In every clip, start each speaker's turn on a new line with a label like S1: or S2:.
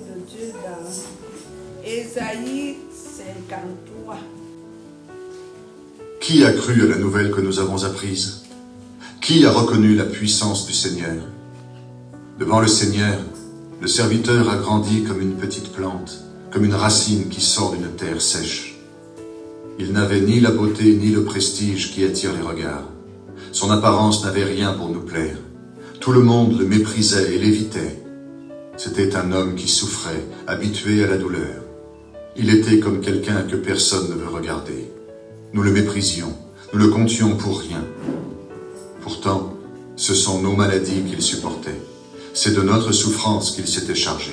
S1: de Dieu dans Ésaïe 53.
S2: Qui a cru à la nouvelle que nous avons apprise? Qui a reconnu la puissance du Seigneur? Devant le Seigneur, le serviteur a grandi comme une petite plante, comme une racine qui sort d'une terre sèche. Il n'avait ni la beauté ni le prestige qui attire les regards. Son apparence n'avait rien pour nous plaire. Tout le monde le méprisait et l'évitait. C'était un homme qui souffrait, habitué à la douleur. Il était comme quelqu'un que personne ne veut regarder. Nous le méprisions, nous le comptions pour rien. Pourtant, ce sont nos maladies qu'il supportait. C'est de notre souffrance qu'il s'était chargé.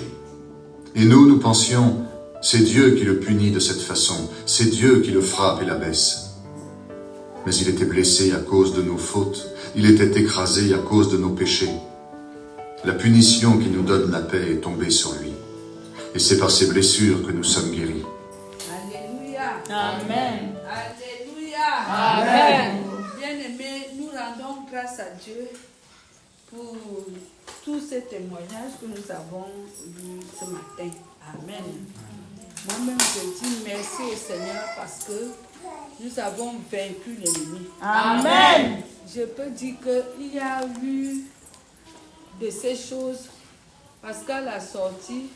S2: Et nous pensions, c'est Dieu qui le punit de cette façon, c'est Dieu qui le frappe et l'abaisse. Mais il était blessé à cause de nos fautes, il était écrasé à cause de nos péchés. La punition qui nous donne la paix est tombée sur lui. Et c'est par ses blessures que nous sommes guéris.
S1: Alléluia.
S3: Amen.
S1: Alléluia.
S3: Amen.
S1: Bien-aimés, nous rendons grâce à Dieu pour tous ces témoignages que nous avons lus ce matin. Amen. Moi-même, je dis merci au Seigneur parce que nous avons vaincu l'ennemi.
S3: Amen.
S1: Je peux dire qu'il y a eu de ces choses parce qu'à la sortie,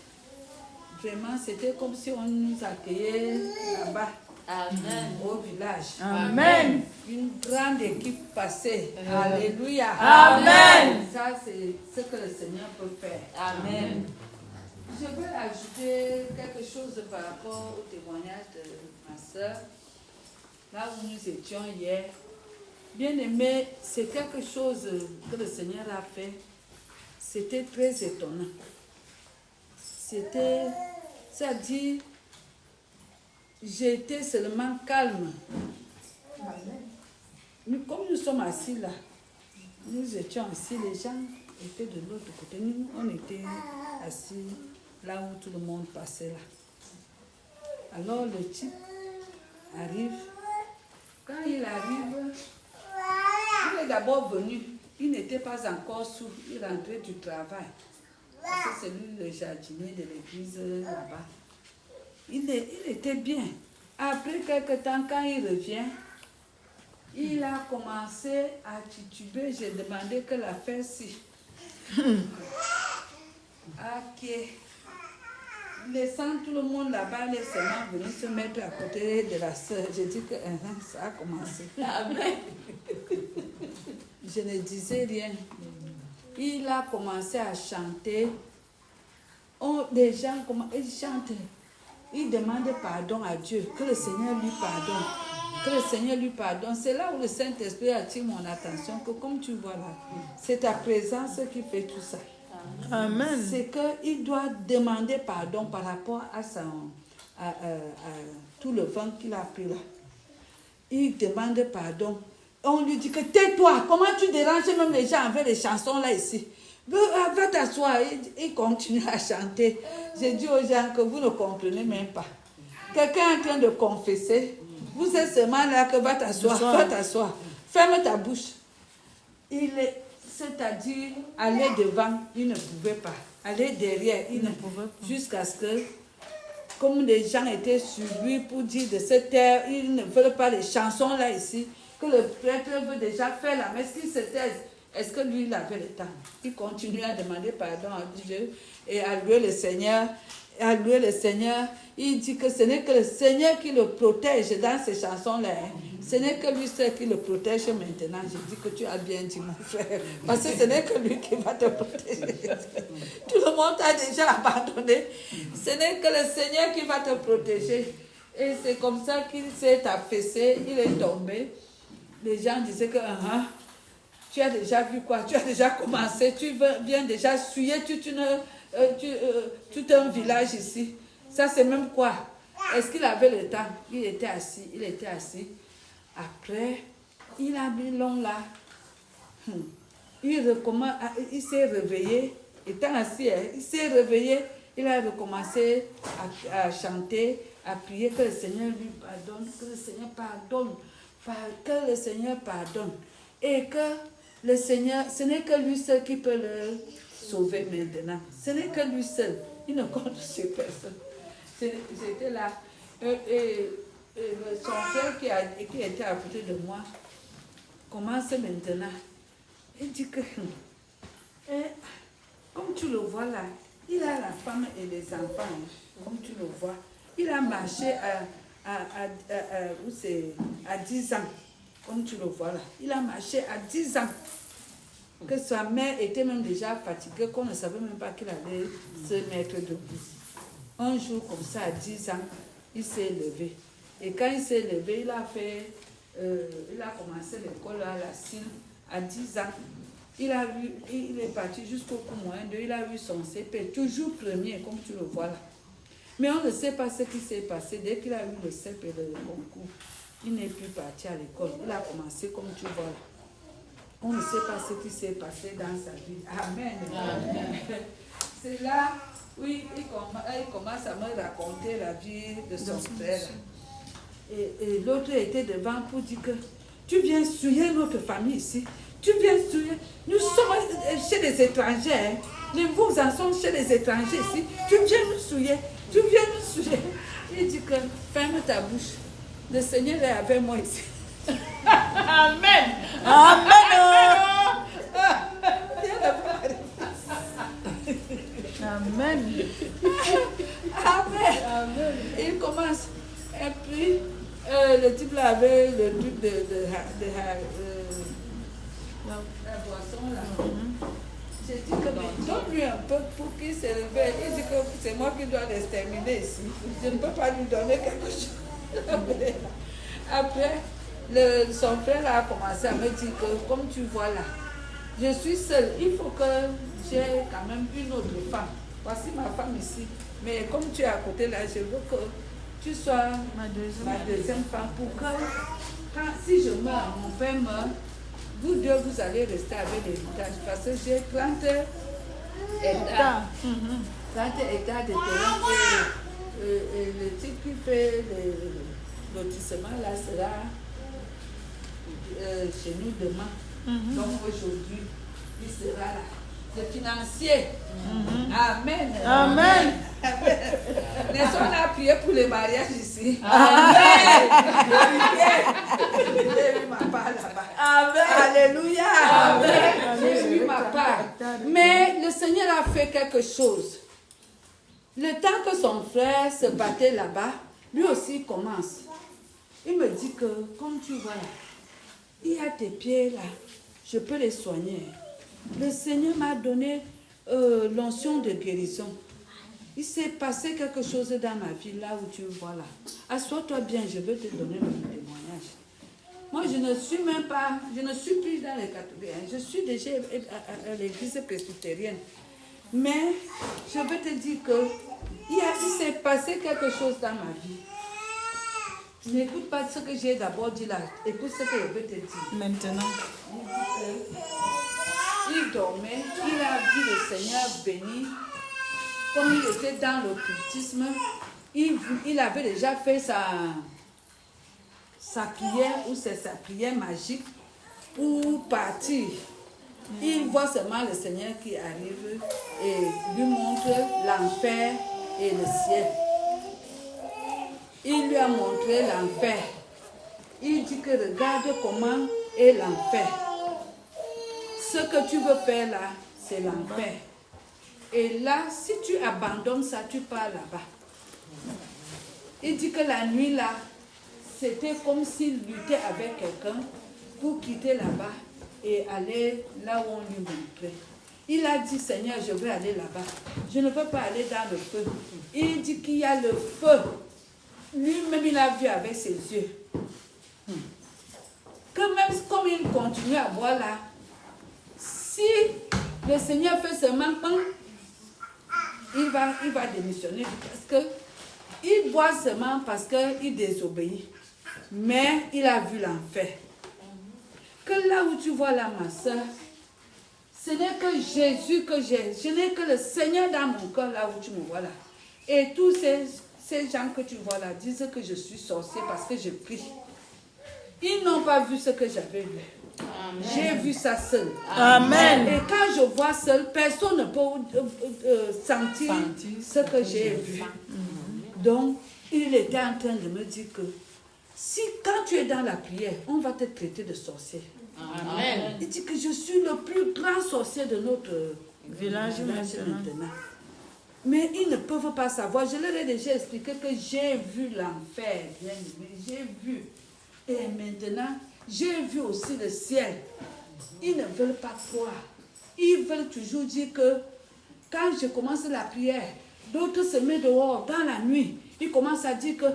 S1: vraiment, c'était comme si on nous accueillait là-bas.
S3: Amen.
S1: Au village.
S3: Amen.
S1: Une grande équipe passée. Alléluia.
S3: Amen.
S1: Ça, c'est ce que le Seigneur peut faire.
S3: Amen.
S1: Je veux ajouter quelque chose par rapport au témoignage de ma soeur, là où nous étions hier. Bien aimé, c'est quelque chose que le Seigneur a fait. C'était très étonnant. C'était, ça dit, j'étais seulement calme. Mais comme nous sommes assis là, nous étions assis, les gens étaient de l'autre côté. Nous, on était assis là où tout le monde passait là. Alors le type arrive. Quand il arrive, il est d'abord venu. Il n'était pas encore sourd. Il rentrait du travail. Parce que c'est lui le jardinier de l'église là-bas. Il était bien. Après quelque temps, quand il revient, il a commencé à tituber. J'ai demandé que la faire si. Ok. Laissant tout le monde là-bas, il est seulement venu se mettre à côté de la sœur. J'ai dit que ça a commencé.
S3: Amen.
S1: Je ne disais rien. Il a commencé à chanter. Les gens, ils chantent. Ils demandent pardon à Dieu. Que le Seigneur lui pardonne. Que le Seigneur lui pardonne. C'est là où le Saint-Esprit attire mon attention. Que comme tu vois là, c'est ta présence qui fait tout ça.
S3: Amen.
S1: C'est qu'il doit demander pardon par rapport à tout le vent qu'il a pris là. Il demande pardon. On lui dit que tais-toi, comment tu déranges même les gens avec les chansons là ici. Va t'asseoir, il continue à chanter. J'ai dit aux gens que vous ne comprenez même pas. Quelqu'un est en train de confesser, vous êtes seulement là que va t'asseoir. Ferme ta bouche. C'est-à-dire, aller devant, il ne pouvait pas. Aller derrière, il ne pouvait pas. Jusqu'à ce que, comme les gens étaient sur lui pour dire de cette terre, ils ne veulent pas les chansons là ici, que le prêtre veut déjà faire la messe, qu'il se taise. Est-ce que lui, il avait le temps? Il continue à demander pardon à Dieu et à louer le Seigneur. À louer le Seigneur. Il dit que ce n'est que le Seigneur qui le protège dans ces chansons-là. Ce n'est que lui seul qui le protège maintenant. Je dis que tu as bien dit, mon frère. Parce que ce n'est que lui qui va te protéger. Tout le monde t'a déjà abandonné. Ce n'est que le Seigneur qui va te protéger. Et c'est comme ça qu'il s'est affaissé. Il est tombé. Les gens disaient que tu as déjà vu quoi? Tu as déjà commencé. Tu viens déjà suyer tout un village ici. Ça, c'est même quoi? Est-ce qu'il avait le temps? Il était assis. Après, il a mis l'homme là. Il s'est réveillé. Étant assis, il s'est réveillé. Il a recommencé à chanter, à prier que le Seigneur lui pardonne, que le Seigneur pardonne, que le Seigneur pardonne. Et que le Seigneur, ce n'est que lui seul qui peut le sauver maintenant. Ce n'est que lui seul. Il ne compte sur personne. J'étais là. Son frère qui était à côté de moi commence maintenant. Il dit que, comme tu le vois là, il a la femme et les enfants, comme tu le vois. Il a marché à 10 ans, comme tu le vois là. Il a marché à 10 ans. Que sa mère était même déjà fatiguée, qu'on ne savait même pas qu'il allait se mettre debout. Un jour comme ça, à 10 ans, il s'est levé. Et quand il s'est levé, il a commencé l'école à la Cine à 10 ans. Il est parti jusqu'au cours moyen 2, il a eu son CP, toujours premier, comme tu le vois là. Mais on ne sait pas ce qui s'est passé. Dès qu'il a eu le CP et le concours, il n'est plus parti à l'école. Il a commencé comme tu vois là. On ne sait pas ce qui s'est passé dans sa vie. Amen. Amen. C'est là où il commence à me raconter la vie de son frère. Et l'autre était devant pour dire que tu viens souiller notre famille ici. Tu viens souiller. Nous sommes chez les étrangers. Hein. Les vous en sont chez les étrangers ici. Tu viens nous souiller. Tu viens nous souiller. Il dit que ferme ta bouche. Le Seigneur est avec moi ici.
S3: Amen. Amen. Amen.
S1: Amen. Amen. Il commence. Et puis, le type là avait le truc de la boisson là. J'ai dit que donne-lui un peu pour qu'il se réveille. Il dit que c'est moi qui dois l'exterminer ici. Je ne peux pas lui donner quelque chose. Après, son frère a commencé à me dire que, comme tu vois là, je suis seule. Il faut que j'ai quand même une autre femme. Voici ma femme ici. Mais comme tu es à côté là, je veux que tu sois ma deuxième femme pour que, si je meurs, mon père meurt, vous deux, vous allez rester avec l'héritage. Parce que j'ai 30 hectares. 30 hectares de terrain. Et le type qui fait le lotissement là sera chez nous demain. Donc aujourd'hui, il sera là. Le financier. Amen.
S3: Amen.
S1: N'est-ce qu'on a prié pour les mariages ici? Amen. J'ai eu ma part là-bas. Amen. Alléluia. Amen. J'ai eu ma part. Mais le Seigneur a fait quelque chose. Le temps que son frère se battait là-bas, lui aussi commence. Il me dit que, comme tu vois là, il y a tes pieds là, je peux les soigner. Le Seigneur m'a donné l'onction de guérison. Il s'est passé quelque chose dans ma vie là où tu vois là. Assois-toi bien, je vais te donner le témoignage. Moi, je ne suis même pas, je ne suis plus dans les catholiques. Je suis déjà à l'église presbytérienne. Mais je veux te dire que il s'est passé quelque chose dans ma vie. N'écoute pas ce que j'ai d'abord dit là. Écoute ce que je veux te dire.
S3: Maintenant.
S1: Il dormait, il a vu le Seigneur venir. Comme il était dans l'occultisme, il avait déjà fait sa prière, ou c'est sa prière magique, pour partir. Il voit seulement le Seigneur qui arrive et lui montre l'enfer et le ciel. Il lui a montré l'enfer. Il dit que regarde comment est l'enfer. Ce que tu veux faire là, c'est l'enfer. Et là, si tu abandonnes ça, tu pars là-bas. Il dit que la nuit là, c'était comme s'il luttait avec quelqu'un pour quitter là-bas et aller là où on lui montrait. Il a dit, Seigneur, je veux aller là-bas. Je ne veux pas aller dans le feu. Il dit qu'il y a le feu. Lui-même, il a vu avec ses yeux. Que même comme il continue à boire là, si le Seigneur fait seulement pan, il va démissionner parce que il boit seulement parce qu'il désobéit. Mais il a vu l'enfer. Que là où tu vois là, ma soeur, ce n'est que Jésus que j'ai. Je n'ai que le Seigneur dans mon cœur là où tu me vois là. Et tous ces gens que tu vois là disent que je suis sorcier parce que je prie. Ils n'ont pas vu ce que j'avais vu. J'ai vu ça seul.
S3: Amen.
S1: Et quand je vois seul, personne ne peut sentir ce que j'ai vu. Donc, il était en train de me dire que si quand tu es dans la prière, on va te traiter de sorcier.
S3: Amen.
S1: Il dit que je suis le plus grand sorcier de notre
S3: Village maintenant.
S1: Mais ils ne peuvent pas savoir. Je leur ai déjà expliqué que j'ai vu l'enfer, bien aimé. J'ai vu. Et maintenant, j'ai vu aussi le ciel. Ils ne veulent pas croire. Ils veulent toujours dire que quand je commence la prière, d'autres se mettent dehors dans la nuit. Ils commencent à dire que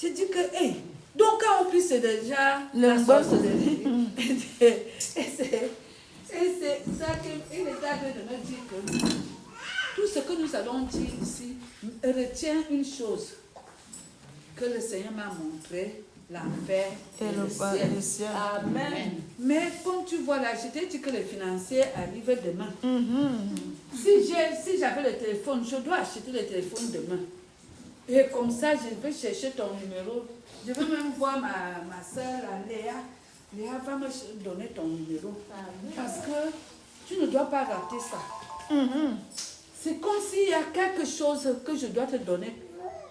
S1: j'ai dit que, hey, donc quand on prie, c'est déjà la sorcellerie. Et c'est ça qu'il est en train de me dire que tout ce que nous allons dire ici retient une chose que le Seigneur m'a montré, l'enfer et le ciel.
S3: Amen.
S1: Mais comme tu vois là, je t'ai dit que les financiers arrivent demain. Si j'avais le téléphone, je dois acheter le téléphone demain. Et comme ça, je vais chercher ton numéro. Je vais même voir ma soeur, Léa. Léa va me donner ton numéro. Parce que tu ne dois pas rater ça. C'est comme s'il y a quelque chose que je dois te donner.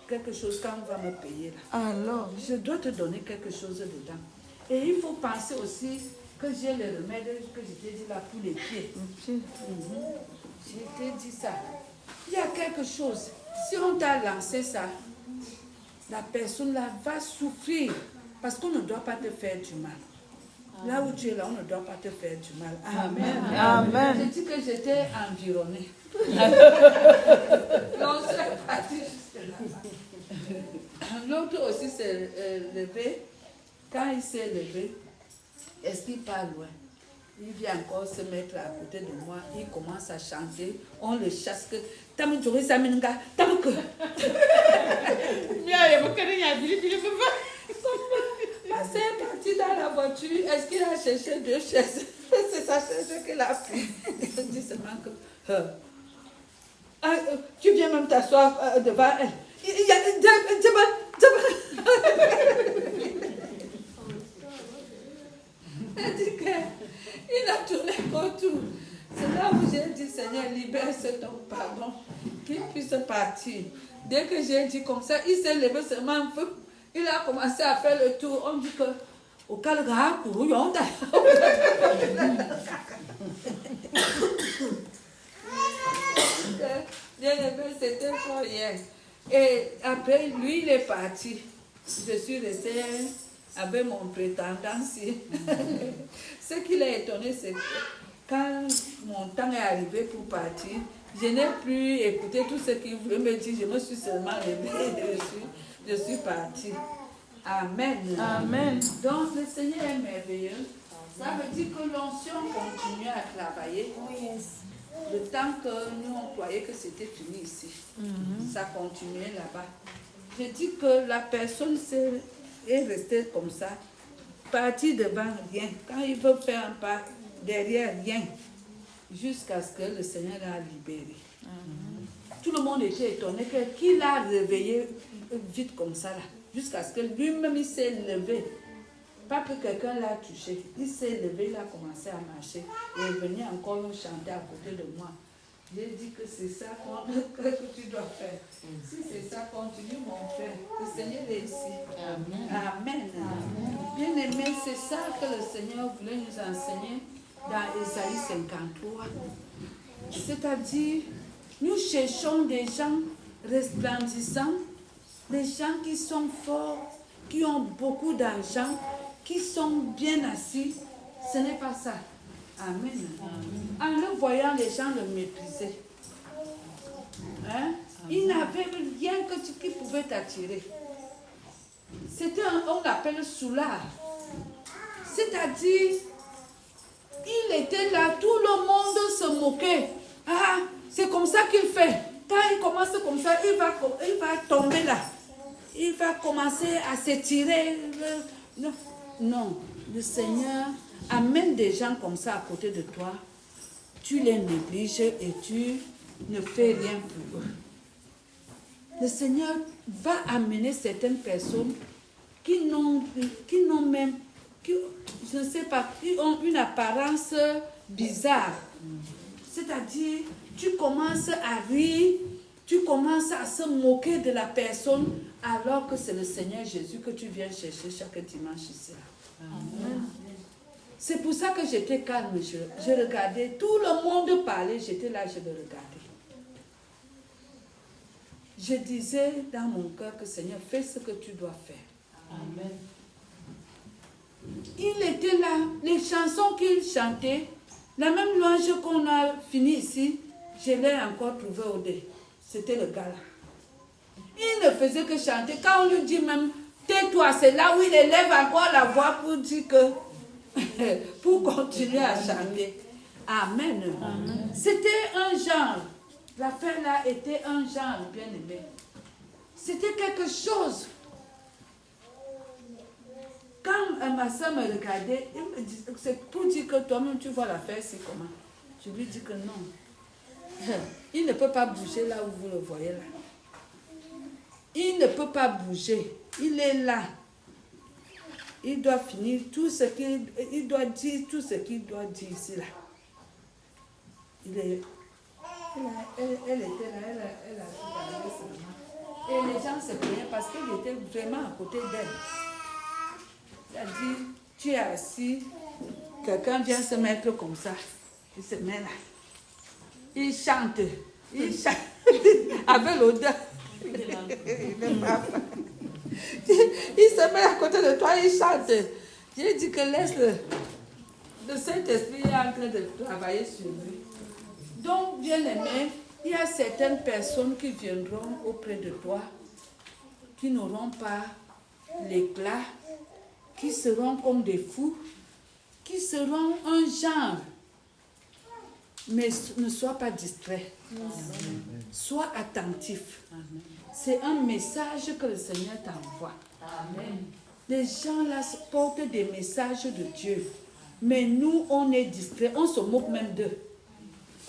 S1: Quelque chose quand on va me payer là.
S3: Alors,
S1: Je dois te donner quelque chose dedans. Et il faut penser aussi que j'ai le remède que je t'ai dit là pour les pieds. Je t'ai dit ça. Il y a quelque chose. Si on t'a lancé ça, la personne là va souffrir. Parce qu'on ne doit pas te faire du mal. Là où tu es là, on ne doit pas te faire du mal. Amen.
S3: Amen.
S1: J'ai dit que j'étais environnée. Donc, je suis partie jusque là. L'autre aussi s'est levé. Quand il s'est levé, est-ce qu'il part loin? Il vient encore se mettre à côté de moi. Il commence à chanter. On le chasse que. C'est parti dans la voiture. Est-ce qu'il a cherché 2 chaises? C'est sa chaise qu'il a pris. Il dit seulement que. Tu viens même t'asseoir devant elle. Il y a elle dit qu'il a tourné autour. C'est là où j'ai dit, Seigneur, libère cet homme, pardon, qu'il puisse partir. Dès que j'ai dit comme ça, il s'est levé seulement un peu. Il a commencé à faire le tour. On dit que au Calgary, bien aimé, c'était fort hier. Et après, lui, il est parti. Je suis restée avec mon prétendant. Ce qui l'a étonné, c'est que quand mon temps est arrivé pour partir, je n'ai plus écouté tout ce qu'il voulait me dire. Je me suis seulement levée et je suis partie. Amen.
S3: Amen.
S1: Donc, le Seigneur est merveilleux. Ça veut dire que l'onction continue à travailler. Le temps que nous, on croyait que c'était fini ici. Ça continuait là-bas. Je dis que la personne est restée comme ça, partie devant rien. Quand il veut faire un pas, derrière rien. Jusqu'à ce que le Seigneur l'a libéré. Tout le monde était étonné qu'il a réveillé vite comme ça là. Jusqu'à ce que lui-même il s'est levé. Pas que quelqu'un l'a touché. Il s'est levé, il a commencé à marcher. Et il venait encore chanter à côté de moi. J'ai dit que c'est ça que tu dois faire. Si c'est ça, continue mon frère. Le Seigneur est ici. Amen. Amen. Bien aimé, c'est ça que le Seigneur voulait nous enseigner dans Ésaïe 53. C'est-à-dire, nous cherchons des gens resplendissants, des gens qui sont forts, qui ont beaucoup d'argent, qui sont bien assis. Ce n'est pas ça. Amen. En le voyant, les gens le méprisaient. Hein? Il n'avait rien qui pouvait t'attirer. C'était on appelle soulard. C'est-à-dire, il était là, tout le monde se moquait. Ah, c'est comme ça qu'il fait. Quand il commence comme ça, il va tomber là. Il va commencer à s'étirer. Non, le Seigneur amène des gens comme ça à côté de toi. Tu les négliges et tu ne fais rien pour eux. le Seigneur va amener certaines personnes qui n'ont même, je ne sais pas, qui ont une apparence bizarre. C'est-à-dire, tu commences à rire, tu commences à se moquer de la personne, alors que c'est le Seigneur Jésus que tu viens chercher chaque dimanche ici. Amen. C'est pour ça que j'étais calme, je regardais, tout le monde parlait, j'étais là, je le regardais. Je disais dans mon cœur que Seigneur, fais ce que tu dois faire. Amen. Il était là, les chansons qu'il chantait, la même louange qu'on a fini ici, je l'ai encore trouvé au dé. C'était le gars là. Il ne faisait que chanter. Quand on lui dit même, tais-toi, c'est là où il élève encore la voix pour dire que, pour continuer à chanter. Amen. Amen. C'était un genre. L'affaire là était un genre bien aimé. C'était quelque chose. Quand ma soeur me regardait, elle me dit, c'est pour dire que toi-même tu vois l'affaire, c'est comment? Je lui dis que non. Il ne peut pas bouger là où vous le voyez là. Il ne peut pas bouger. Il est là. Il doit finir tout ce qu'il... Il doit dire tout ce qu'il doit dire ici là. Il est... Elle était là, elle a regardé seulement. Et les gens se plaignaient parce qu'il était vraiment à côté d'elle. C'est-à-dire, tu es assis, quelqu'un vient se mettre comme ça. Il se met là. Il chante avec l'odeur. Il se met à côté de toi, il chante. J'ai dit que laisse le Saint-Esprit est en train de travailler sur lui. Donc, bien aimé, il y a certaines personnes qui viendront auprès de toi, qui n'auront pas l'éclat, qui seront comme des fous, qui seront un genre. Mais ne sois pas distrait. Sois attentif. C'est un message que le Seigneur t'envoie. Les gens là portent des messages de Dieu. Mais nous, on est distraits. On se moque même d'eux.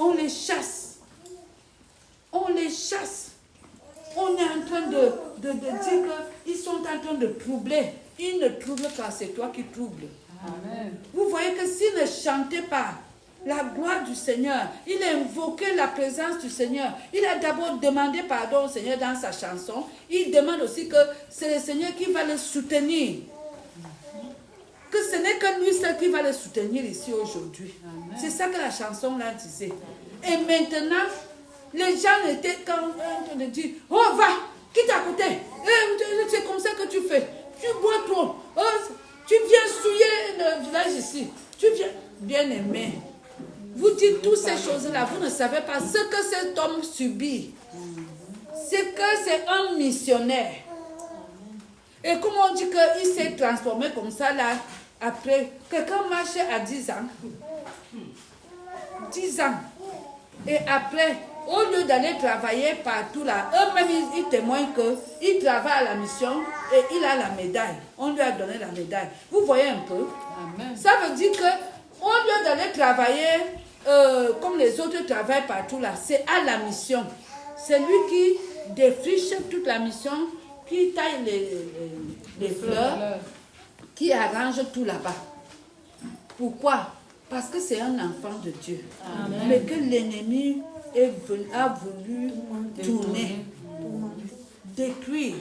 S1: On les chasse. On les chasse. On est en train de dire qu'ils sont en train de troubler. Ils ne troublent pas, c'est toi qui troubles. Amen. Vous voyez que s'il ne chantait pas la gloire du Seigneur, il a invoqué la présence du Seigneur. Il a d'abord demandé pardon au Seigneur dans sa chanson. Il demande aussi que c'est le Seigneur qui va le soutenir. Que ce n'est que lui seul qui va le soutenir ici aujourd'hui. C'est ça que la chanson là disait. Et maintenant, les gens étaient en train de dire, oh va, quitte à côté. C'est comme ça que tu fais. Tu bois trop. Oh, tu viens souiller le village ici. Tu viens, bien aimé. Vous dites toutes ces choses-là, vous ne savez pas ce que cet homme subit. C'est que c'est un missionnaire. Et comme on dit qu'il s'est transformé comme ça là, après, quelqu'un marchait à 10 ans. 10 ans. Et après, au lieu d'aller travailler partout là, eux-mêmes ils témoignent qu'il travaille à la mission et il a la médaille. On lui a donné la médaille. Vous voyez un peu? Amen. Ça veut dire que au lieu d'aller travailler comme les autres travaillent partout là, c'est à la mission. C'est lui qui défriche toute la mission, qui taille les fleurs, qui arrange tout là-bas. Pourquoi? Parce que c'est un enfant de Dieu. Amen. Mais que l'ennemi a voulu tourner, détruire.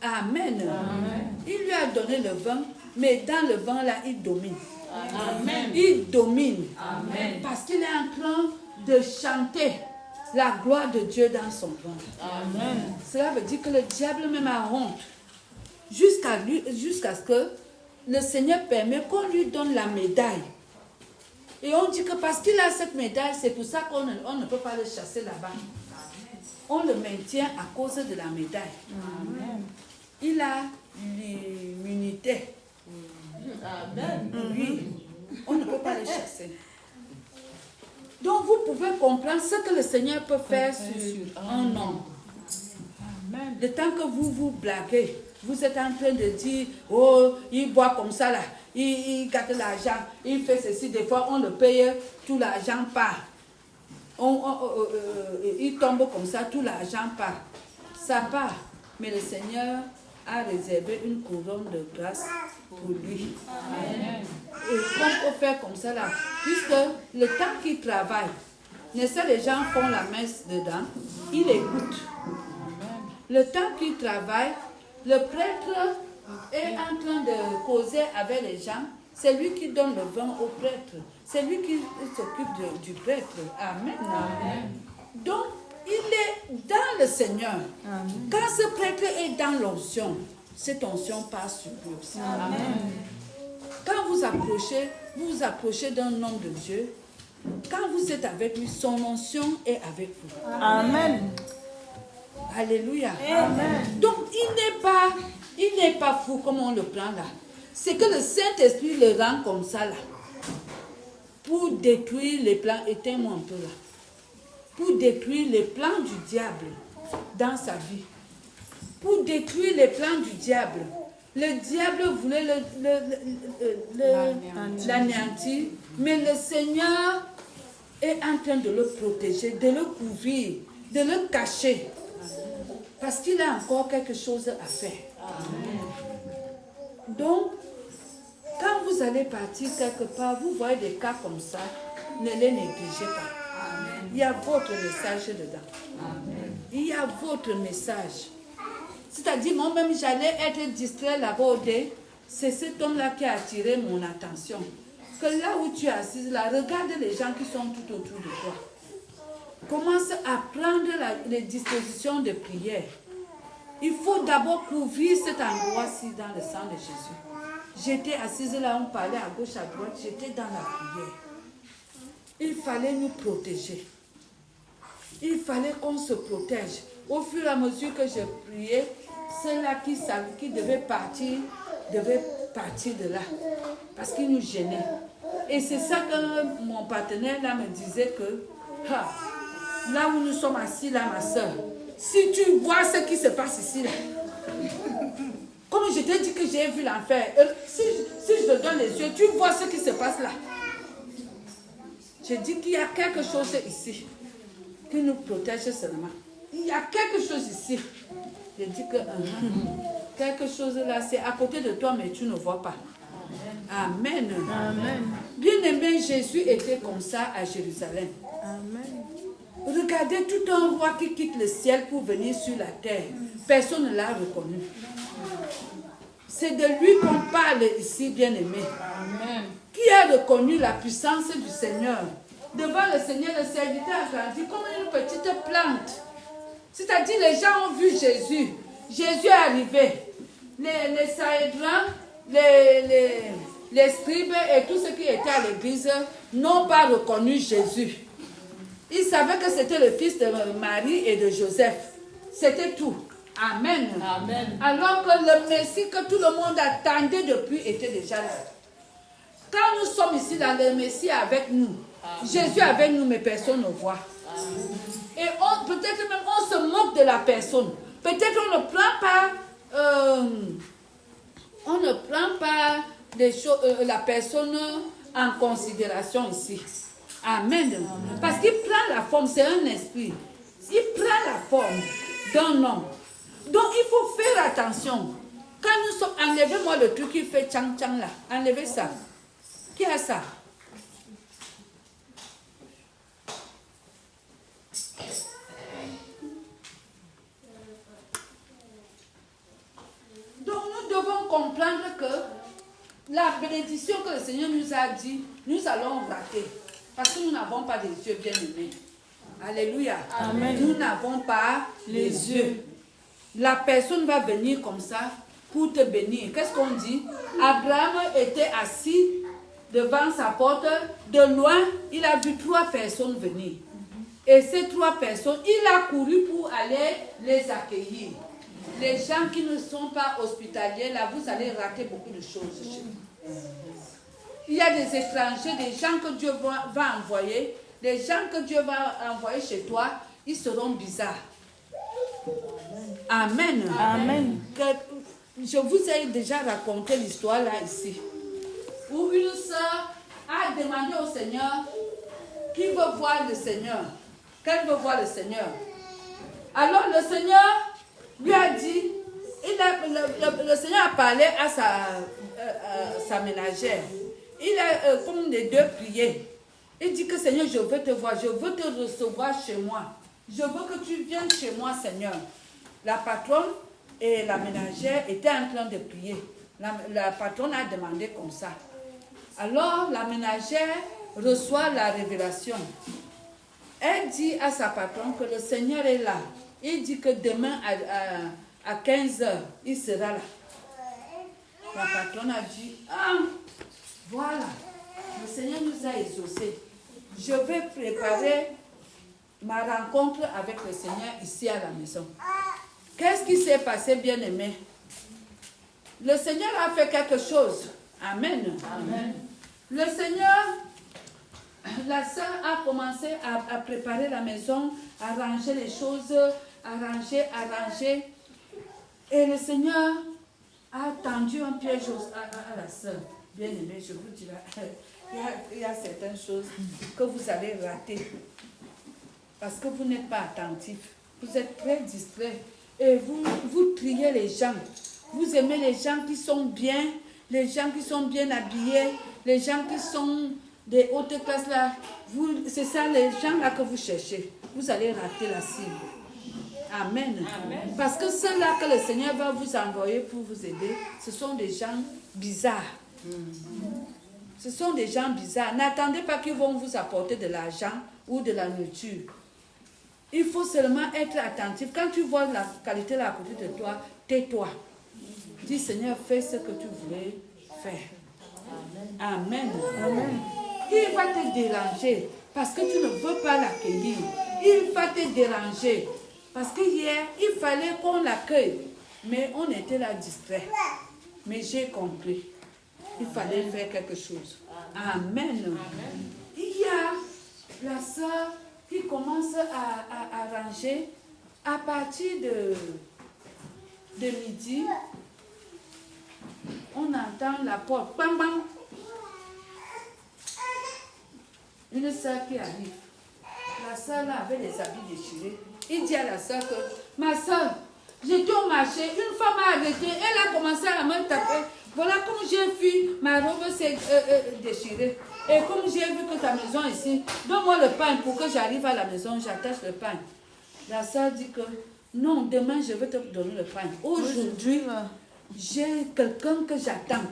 S1: Amen. Amen. Il lui a donné le vent, mais dans le vent là, il domine. Amen. Il domine. Amen. Parce qu'il est en train de chanter la gloire de Dieu dans son ventre. Amen. Cela veut dire que le diable même a honte. Jusqu'à ce que le Seigneur permet qu'on lui donne la médaille. Et on dit que parce qu'il a cette médaille, c'est pour ça qu'on ne peut pas le chasser là-bas. On le maintient à cause de la médaille. Amen. Il a l'immunité. Amen. Oui, on ne peut pas le chasser. Donc vous pouvez comprendre ce que le Seigneur peut faire sur un homme. Amen. Le temps que vous blaguez, vous êtes en train de dire, oh, il boit comme ça là, il gâte l'argent, il fait ceci, des fois on le paye, tout l'argent part. Il tombe comme ça, tout l'argent part. sa part. Mais le Seigneur a réservé une couronne de grâce pour lui. Amen. Et qu'on peut faire comme ça là, puisque le temps qu'il travaille, les gens font la messe dedans, il écoute. Le temps qu'il travaille, le prêtre est en train de causer avec les gens. C'est lui qui donne le vin au prêtre. C'est lui qui s'occupe du prêtre. Amen. Amen. Donc, il est dans le Seigneur. Amen. Quand ce prêtre est dans l'onction, cette onction passe sur lui aussi. Amen. Quand vous vous approchez d'un homme de Dieu. Quand vous êtes avec lui, son onction est avec vous. Amen. Alléluia. Amen. Donc, il n'est pas fou comme on le prend là. C'est que le Saint-Esprit le rend comme ça là. Pour détruire les plans, éteins-moi un peu là. Pour détruire les plans du diable dans sa vie. Pour détruire les plans du diable. Le diable voulait l'anéantir, mais le Seigneur est en train de le protéger, de le couvrir, de le cacher. Parce qu'il a encore quelque chose à faire. Amen. Donc, quand vous allez partir quelque part, vous voyez des cas comme ça, ne les négligez pas. Amen. Il y a votre message dedans. Amen. Il y a votre message. C'est-à-dire, moi-même, j'allais être distrait là-bas. C'est cet homme-là qui a attiré mon attention. Que là où tu es assise, là, regarde les gens qui sont tout autour de toi. Commence à prendre les dispositions de prière. Il faut d'abord couvrir cet endroit-ci dans le sang de Jésus. J'étais assise là, on parlait à gauche, à droite, j'étais dans la prière. Il fallait nous protéger. Il fallait qu'on se protège. Au fur et à mesure que je priais, ceux-là qui devaient partir de là. Parce qu'ils nous gênaient. Et c'est ça que mon partenaire là me disait que, là où nous sommes assis là, ma soeur, si tu vois ce qui se passe ici là, comme je t'ai dit que j'ai vu l'enfer, si je te donne les yeux, tu vois ce qui se passe là. Je dis qu'il y a quelque chose ici qui nous protège seulement. Il y a quelque chose ici. Je dis que quelque chose là, c'est à côté de toi, mais tu ne vois pas. Amen. Amen. Bien-aimé, Jésus était comme ça à Jérusalem. Amen. Regardez tout un roi qui quitte le ciel pour venir sur la terre. Personne ne l'a reconnu. C'est de lui qu'on parle ici, bien-aimé. Amen. Qui a reconnu la puissance du Seigneur? Devant le Seigneur, le serviteur a grandi comme une petite plante. C'est-à-dire, les gens ont vu Jésus. Jésus est arrivé. Les Sahédrins, les scribes et tous ceux qui étaient à l'église n'ont pas reconnu Jésus. Ils savaient que c'était le fils de Marie et de Joseph. C'était tout. Amen. Amen. Alors que le Messie que tout le monde attendait depuis était déjà là. Quand nous sommes ici dans le Messie avec nous, amen. Jésus avec nous, mais personne ne voit. Amen. Et peut-être même on se moque de la personne. Peut-être on ne prend pas la personne en considération ici. Amen. Amen. Parce qu'il prend la forme, c'est un esprit. Il prend la forme d'un homme. Donc il faut faire attention. Quand nous sommes, enlevez-moi le truc qui fait tchang-tchang là. Enlevez ça. Qui a ça? Donc nous devons comprendre que la bénédiction que le Seigneur nous a dit, nous allons rater. Parce que nous n'avons pas des yeux bien-aimés. Alléluia. Amen. Nous n'avons pas les yeux. La personne va venir comme ça pour te bénir. Qu'est-ce qu'on dit? Abraham était assis devant sa porte. De loin, il a vu 3 personnes venir. Et ces 3 personnes, il a couru pour aller les accueillir. Les gens qui ne sont pas hospitaliers, là, vous allez rater beaucoup de choses chez vous. Il y a des étrangers, des gens que Dieu va envoyer. Les gens que Dieu va envoyer chez toi, ils seront bizarres. Amen. Amen. Je vous ai déjà raconté l'histoire là ici. Où une sœur a demandé au Seigneur qui veut voir le Seigneur. Qu'elle veut voir le Seigneur. Alors le Seigneur lui a dit, le Seigneur a parlé à sa ménagère. Il a comme les deux prié. Il dit que Seigneur, je veux te voir, je veux te recevoir chez moi. Je veux que tu viennes chez moi, Seigneur. La patronne et la ménagère étaient en train de prier. La patronne a demandé comme ça. Alors la ménagère reçoit la révélation. Elle dit à sa patronne que le Seigneur est là. Il dit que demain à 15h, il sera là. La patronne a dit, ah, voilà, le Seigneur nous a exaucés. Je vais préparer ma rencontre avec le Seigneur ici à la maison. Qu'est-ce qui s'est passé, bien-aimé? Le Seigneur a fait quelque chose. Amen. Amen. Le Seigneur, la sœur a commencé à préparer la maison, à ranger les choses, à ranger. Et le Seigneur a tendu un piège à la sœur. Bien-aimé, je vous dirai, il y a certaines choses que vous allez rater. Parce que vous n'êtes pas attentif. Vous êtes très distrait. Et vous triez les gens. Vous aimez les gens qui sont bien, les gens qui sont bien habillés, les gens qui sont des hautes classes là. C'est ça les gens là que vous cherchez. Vous allez rater la cible. Amen. Amen. Parce que ceux-là que le Seigneur va vous envoyer pour vous aider, ce sont des gens bizarres. Ce sont des gens bizarres. N'attendez pas qu'ils vont vous apporter de l'argent ou de la nourriture. Il faut seulement être attentif. Quand tu vois la qualité là à côté de toi, tais-toi. Dis Seigneur, fais ce que tu voulais faire. Amen. Amen. Il va te déranger parce que tu ne veux pas l'accueillir. Il va te déranger parce que hier, il fallait qu'on l'accueille. Mais on était là distrait. Mais j'ai compris. Il fallait faire quelque chose. Amen. Amen. Il y a la sœur qui commence à ranger à partir de midi. On entend la porte. Bam, bam. Une sœur qui arrive. La sœur là avait les habits déchirés. Il dit à la sœur que, ma sœur, j'étais au marché, une femme m'a arrêté, elle a commencé à me taper. Voilà comme j'ai vu, ma robe s'est déchirée. Et comme j'ai vu que ta maison est ici, donne-moi le pain pour que j'arrive à la maison, j'attache le pain. La sœur dit que, non, demain je vais te donner le pain. Aujourd'hui, j'ai quelqu'un que j'attends.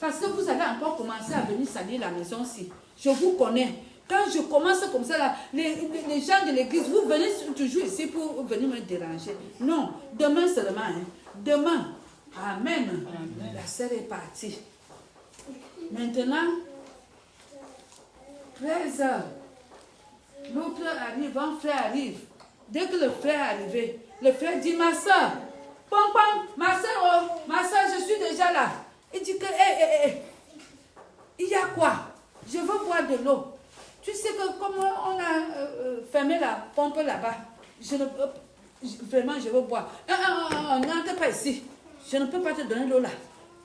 S1: Parce que vous allez encore commencer à venir salir la maison-ci. Je vous connais. Quand je commence comme ça, là, les gens de l'église, vous venez toujours ici pour venir me déranger. Non, demain seulement. Hein. Demain. Amen. Amen. La sœur est partie. Maintenant, 13h. L'autre arrive, un frère arrive. Dès que le frère est arrivé, le frère dit, ma soeur, pom pom, ma soeur, je suis déjà là. Il dit que, il y a quoi? Je veux boire de l'eau. Tu sais que comme on a fermé la pompe là-bas, vraiment je veux boire. N'entre pas ici. Je ne peux pas te donner l'eau là.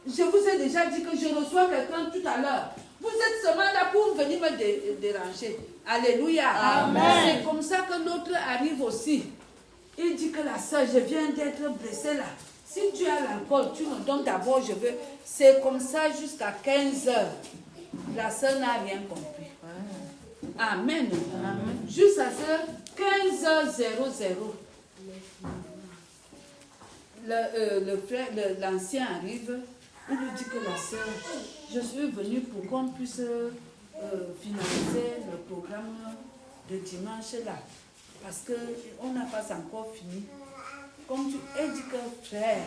S1: Je vous ai déjà dit que je reçois quelqu'un tout à l'heure. Vous êtes seulement là pour venir me déranger. Alléluia. Amen. C'est comme ça que l'autre arrive aussi. Il dit que la sœur, je viens d'être blessée là. Si tu as l'alcool, tu me donnes d'abord, je veux. C'est comme ça jusqu'à 15h. La sœur n'a rien compris. Amen. Amen. Jusqu'à ce 15h00. L'ancien arrive, il lui dit que la sœur, je suis venue pour qu'on puisse finaliser le programme de dimanche là. Parce qu'on n'a pas encore fini. Comme elle dit que frère,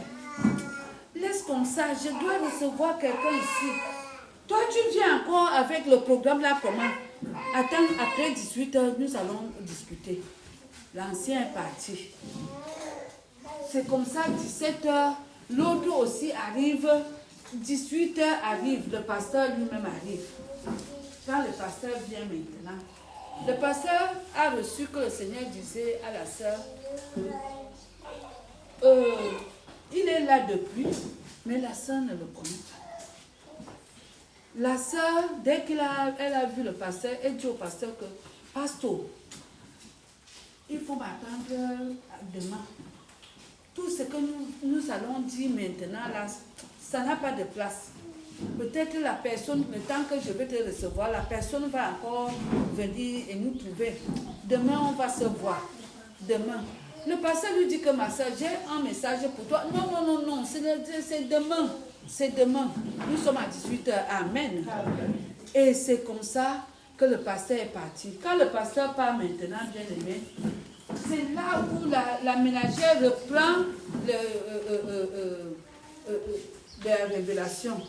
S1: laisse comme ça, je dois recevoir quelqu'un ici. Toi tu viens encore avec le programme là comment? Attends, après 18h, nous allons discuter. L'ancien est parti. C'est comme ça, 17h, l'autre aussi arrive, 18h arrive, le pasteur lui-même arrive. Quand le pasteur vient maintenant, le pasteur a reçu que le Seigneur disait à la sœur, il est là depuis, mais la sœur ne le connaît pas. La sœur, dès qu'elle a vu le pasteur, elle dit au pasteur que, pasteur, il faut m'attendre demain. tout ce que nous allons dire maintenant là, ça n'a pas de place. Peut-être la personne, le temps que je vais te recevoir, la personne va encore venir et nous trouver. Demain, on va se voir. Demain. Le pasteur lui dit que ma soeur, j'ai un message pour toi. Non, non, non, non, c'est demain. C'est demain. Nous sommes à 18h. Amen. Et c'est comme ça que le pasteur est parti. Quand le pasteur part maintenant, bien aimé, c'est là où la ménagère reprend la révélation.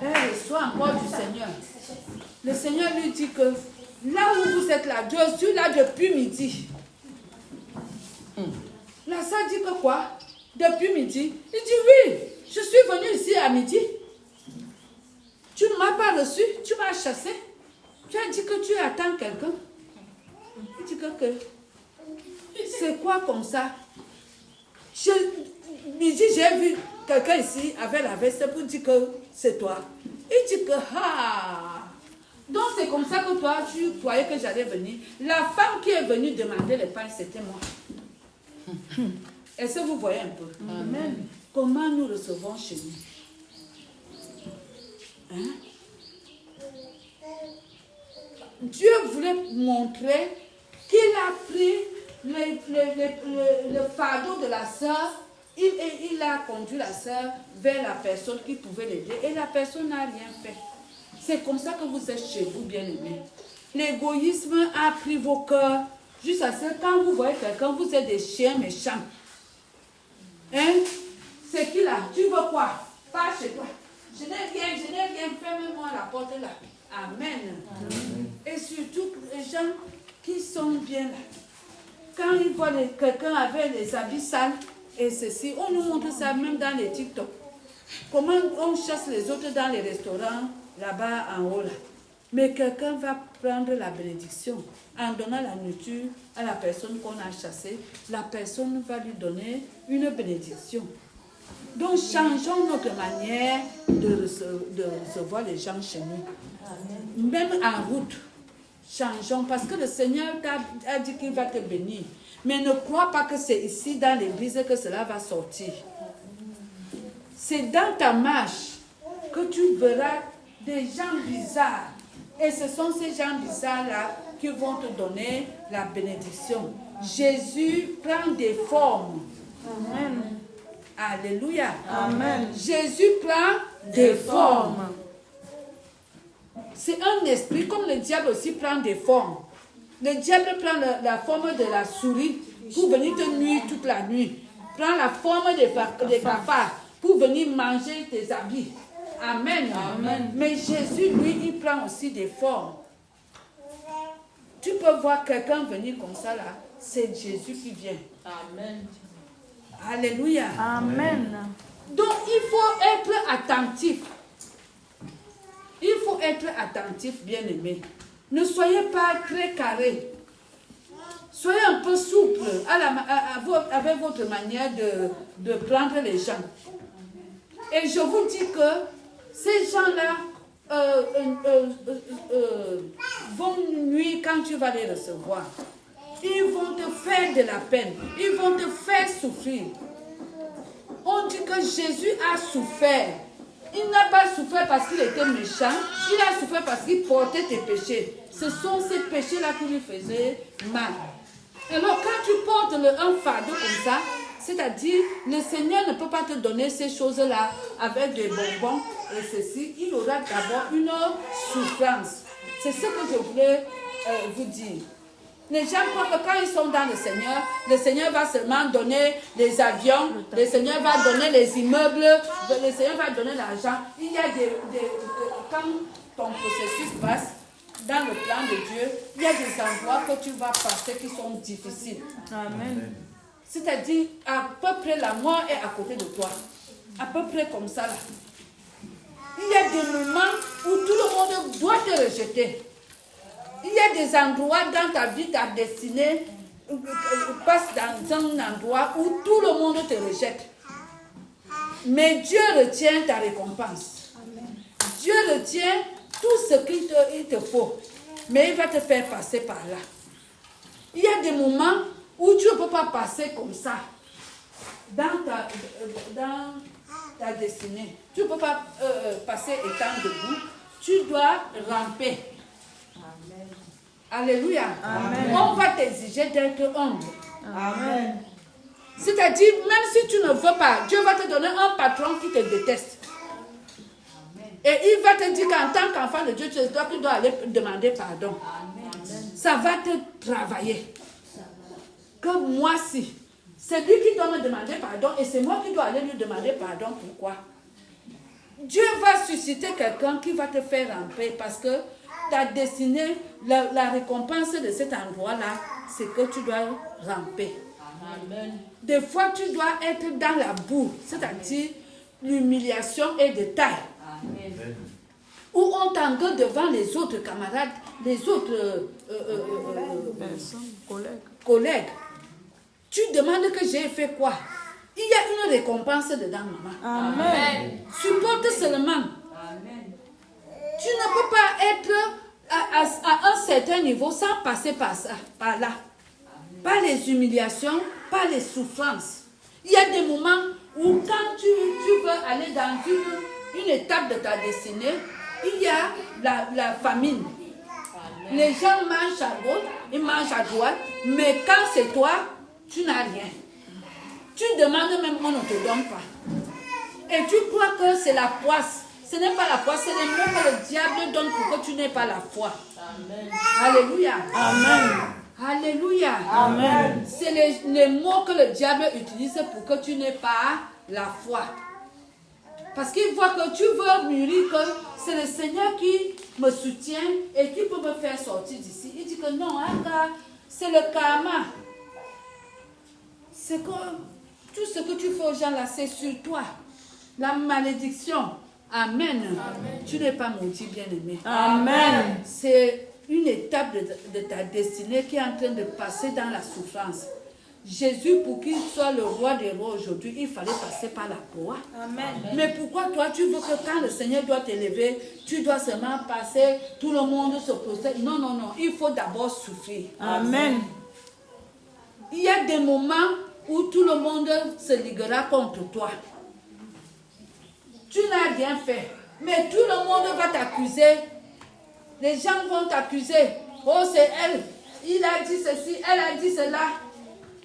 S1: Elle reçoit encore du Seigneur. Le Seigneur lui dit que là où vous êtes là, je suis là depuis midi. La sœur dit que quoi? Depuis midi? Il dit oui, je suis venu ici à midi. Tu ne m'as pas reçu, tu m'as chassé. Tu as dit que tu attends quelqu'un. Il dit que c'est quoi comme ça? Midi, j'ai vu quelqu'un ici avec la veste pour dire que c'est toi. Il dit que donc c'est comme ça que toi, tu croyais que j'allais venir. La femme qui est venue demander les pains, c'était moi. Est-ce que vous voyez un peu? Amen. Comment nous recevons chez nous? Hein? Dieu voulait montrer qu'il a pris le fardeau de la sœur. Il a conduit la sœur vers la personne qui pouvait l'aider et la personne n'a rien fait. C'est comme ça que vous êtes chez vous, bien-aimés. L'égoïsme a pris vos cœurs. Juste à ce que quand vous voyez quelqu'un, vous êtes des chiens méchants. Hein? C'est qui là? Tu veux quoi? Pas chez toi. Je n'ai rien, ferme-moi la porte là. Amen. Amen. Et surtout les gens qui sont bien là. Quand ils voient quelqu'un avec les habits sales et ceci, on nous montre ça même dans les TikTok. Comment on chasse les autres dans les restaurants, là-bas en haut là. Mais quelqu'un va prendre la bénédiction en donnant la nourriture à la personne qu'on a chassée. La personne va lui donner une bénédiction. Donc changeons notre manière de recevoir les gens chez nous. Amen. Même en route, changeons parce que le Seigneur a dit qu'il va te bénir. Mais ne crois pas que c'est ici dans l'église que cela va sortir. C'est dans ta marche que tu verras des gens bizarres. Et ce sont ces gens bizarres-là qui vont te donner la bénédiction. Jésus prend des formes. Amen. Alléluia. Amen. Jésus prend des formes. C'est un esprit, comme le diable aussi prend des formes. Le diable prend la forme de la souris pour venir te nuire toute la nuit. Prend la forme des cafards pour venir manger tes habits. Amen. Amen. Mais Jésus, lui, il prend aussi des formes. Tu peux voir quelqu'un venir comme ça là. C'est Jésus qui vient. Amen. Alléluia. Amen. Donc, il faut être attentif. Il faut être attentif, bien-aimé. Ne soyez pas très carré. Soyez un peu souple avec votre manière de prendre les gens. Et je vous dis que ces gens-là vont nuire quand tu vas les recevoir. Ils vont te faire de la peine. Ils vont te faire souffrir. On dit que Jésus a souffert. Il n'a pas souffert parce qu'il était méchant. Il a souffert parce qu'il portait tes péchés. Ce sont ces péchés-là qui lui faisaient mal. Alors quand tu portes un fardeau comme ça, c'est-à-dire le Seigneur ne peut pas te donner ces choses-là avec des bonbons et ceci. Il aura d'abord une souffrance. C'est ce que je voulais vous dire. Les gens croient que quand ils sont dans le Seigneur va seulement donner les avions, le Seigneur va donner les immeubles, le Seigneur va donner l'argent. Il y a quand ton processus passe dans le plan de Dieu, il y a des endroits que tu vas passer qui sont difficiles. Amen. C'est-à-dire, à peu près la mort est à côté de toi. À peu près comme ça là. Il y a des moments où tout le monde doit te rejeter. Il y a des endroits dans ta vie, ta destinée passe dans un endroit où tout le monde te rejette. Mais Dieu retient ta récompense. Amen. Dieu retient tout ce qu'il te faut. Mais il va te faire passer par là. Il y a des moments où tu ne peux pas passer comme ça. dans ta destinée. Tu ne peux pas passer étant debout. Tu dois ramper. Amen. Alléluia. Amen. On va t'exiger d'être humble.
S3: Amen.
S1: C'est-à-dire, même si tu ne veux pas, Dieu va te donner un patron qui te déteste. Et il va te dire qu'en tant qu'enfant de Dieu, tu dois aller demander pardon. Amen. Ça va te travailler. Que moi, si. C'est lui qui doit me demander pardon et c'est moi qui dois aller lui demander pardon. Pourquoi? Dieu va susciter quelqu'un qui va te faire ramper parce que ta destinée, la récompense de cet endroit-là, c'est que tu dois ramper. Amen. Des fois, tu dois être dans la boue, c'est-à-dire l'humiliation est de taille. Amen. Où on t'engueule devant les autres camarades, les autres collègues. Tu demandes que j'ai fait quoi? Il y a une récompense dedans, maman. Amen. Supporte seulement. Amen. Tu ne peux pas être à un certain niveau sans passer par ça, par là. Amen. Par les humiliations, par les souffrances. Il y a des moments où quand tu veux aller dans une étape de ta destinée, il y a la famine. Amen. Les gens mangent à gauche, ils mangent à droite, mais quand c'est toi, tu n'as rien. Tu demandes même, on ne te donne pas. Et tu crois que c'est la poisse. Ce n'est pas la poisse, c'est les mots que le diable donne pour que tu n'aies pas la foi. Amen. Alléluia. Amen. Alléluia. Amen. C'est les mots que le diable utilise pour que tu n'aies pas la foi. Parce qu'il voit que tu veux mûrir, que c'est le Seigneur qui me soutient et qui peut me faire sortir d'ici. Il dit que non, c'est le karma. C'est que tout ce que tu fais aux gens là, c'est sur toi. La malédiction. Amen. Amen. Tu n'es pas maudit, bien-aimé. Amen. C'est une étape de ta destinée qui est en train de passer dans la souffrance. Jésus, pour qu'il soit le roi des rois aujourd'hui, il fallait passer par la croix. Amen. Mais pourquoi toi, tu veux que quand le Seigneur doit t'élever, tu dois seulement passer, tout le monde se prosterne? Non, non, non. Il faut d'abord souffrir. Amen. Il y a des moments où tout le monde se liguera contre toi. Tu n'as rien fait, mais tout le monde va t'accuser. Les gens vont t'accuser. Oh, c'est elle. Il a dit ceci, elle a dit cela.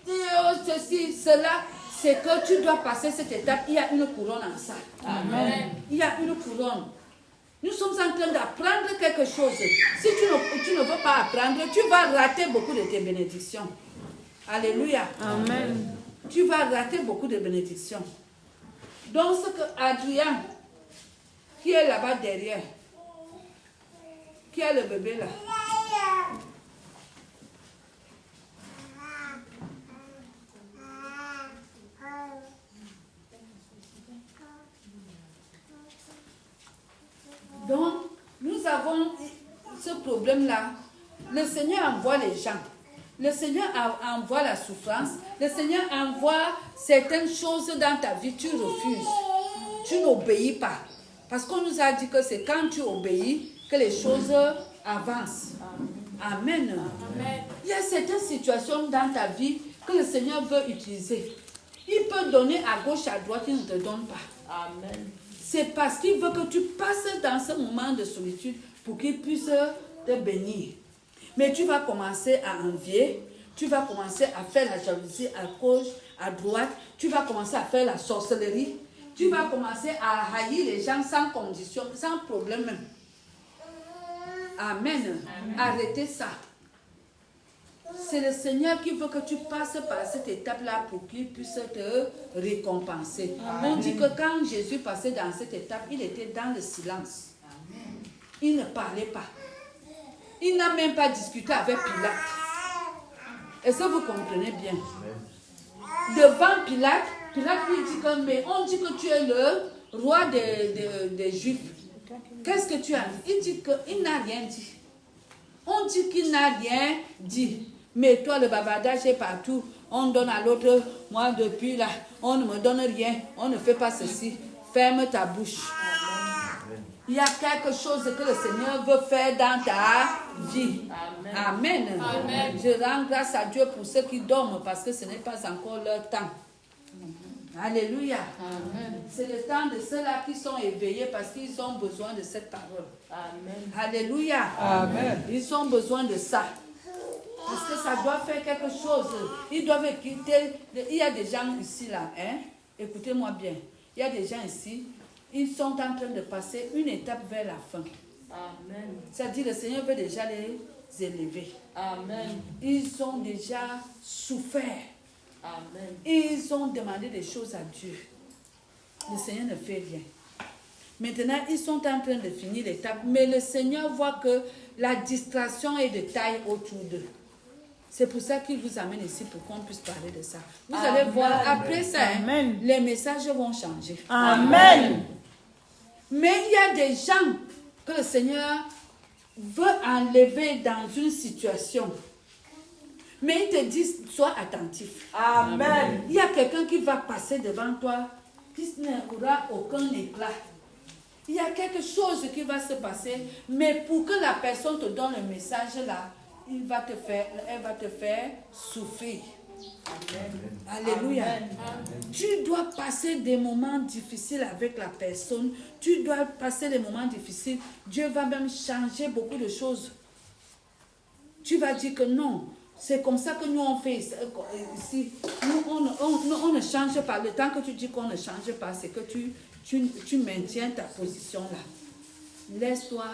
S1: Oh, ceci, cela. C'est que tu dois passer cette étape. Il y a une couronne en ça. Amen. Il y a une couronne. Nous sommes en train d'apprendre quelque chose. Si tu ne veux pas apprendre, tu vas rater beaucoup de tes bénédictions. Alléluia. Amen. Tu vas rater beaucoup de bénédictions. Donc, ce que Adrien, qui est là-bas derrière, qui a le bébé là, donc, nous avons ce problème-là. Le Seigneur envoie les gens. Le Seigneur envoie la souffrance. Le Seigneur envoie certaines choses dans ta vie. Tu refuses. Tu n'obéis pas. Parce qu'on nous a dit que c'est quand tu obéis que les choses avancent. Amen. Amen. Il y a certaines situations dans ta vie que le Seigneur veut utiliser. Il peut donner à gauche, à droite, il ne te donne pas. Amen. C'est parce qu'il veut que tu passes dans ce moment de solitude pour qu'il puisse te bénir. Mais tu vas commencer à envier, tu vas commencer à faire la jalousie à gauche, à droite, tu vas commencer à faire la sorcellerie, tu vas commencer à haïr les gens sans condition, sans problème même. Amen. Amen. Arrêtez ça. C'est le Seigneur qui veut que tu passes par cette étape-là pour qu'il puisse te récompenser. Amen. On dit que quand Jésus passait dans cette étape, il était dans le silence. Amen. Il ne parlait pas. Il n'a même pas discuté avec Pilate. Est-ce que vous comprenez bien? Devant Pilate, Pilate lui dit que, mais on dit que tu es le roi des Juifs. Qu'est-ce que tu as dit? Il dit qu'il n'a rien dit. On dit qu'il n'a rien dit. Mais toi, le bavardage est partout. On donne à l'autre. Moi, depuis là, on ne me donne rien. On ne fait pas ceci. Ferme ta bouche. Il y a quelque chose que le Seigneur veut faire dans ta vie. Amen. Amen. Amen. Je rends grâce à Dieu pour ceux qui dorment parce que ce n'est pas encore leur temps. Alléluia.
S3: Amen.
S1: C'est le temps de ceux-là qui sont éveillés parce qu'ils ont besoin de cette parole.
S3: Amen.
S1: Alléluia.
S4: Amen.
S1: Ils ont besoin de ça. Parce que ça doit faire quelque chose. Ils doivent quitter. Il y a des gens ici là. Hein? Écoutez-moi bien. Il y a des gens ici. Ils sont en train de passer une étape vers la fin.
S3: Amen.
S1: C'est-à-dire le Seigneur veut déjà les élever.
S3: Amen.
S1: Ils ont déjà souffert.
S3: Amen.
S1: Ils ont demandé des choses à Dieu. Le Seigneur ne fait rien. Maintenant, ils sont en train de finir l'étape, mais le Seigneur voit que la distraction est de taille autour d'eux. C'est pour ça qu'il vous amène ici pour qu'on puisse parler de ça. Vous allez voir, après ça, hein,
S3: Amen.
S1: les messages vont changer.
S3: Amen.
S1: Mais il y a des gens que le Seigneur veut enlever dans une situation. Mais il te dit, sois attentif.
S4: Amen.
S1: Il y a quelqu'un qui va passer devant toi, qui n'aura aucun éclat. Il y a quelque chose qui va se passer, mais pour que la personne te donne le message là, elle va te faire souffrir. Alléluia. Tu dois passer des moments difficiles avec la personne. Tu dois passer des moments difficiles. Dieu va même changer beaucoup de choses. Tu vas dire que non. C'est comme ça que nous on fait ici. Nous, on ne change pas. Le temps que tu dis qu'on ne change pas, c'est que tu maintiens ta position là. Laisse-toi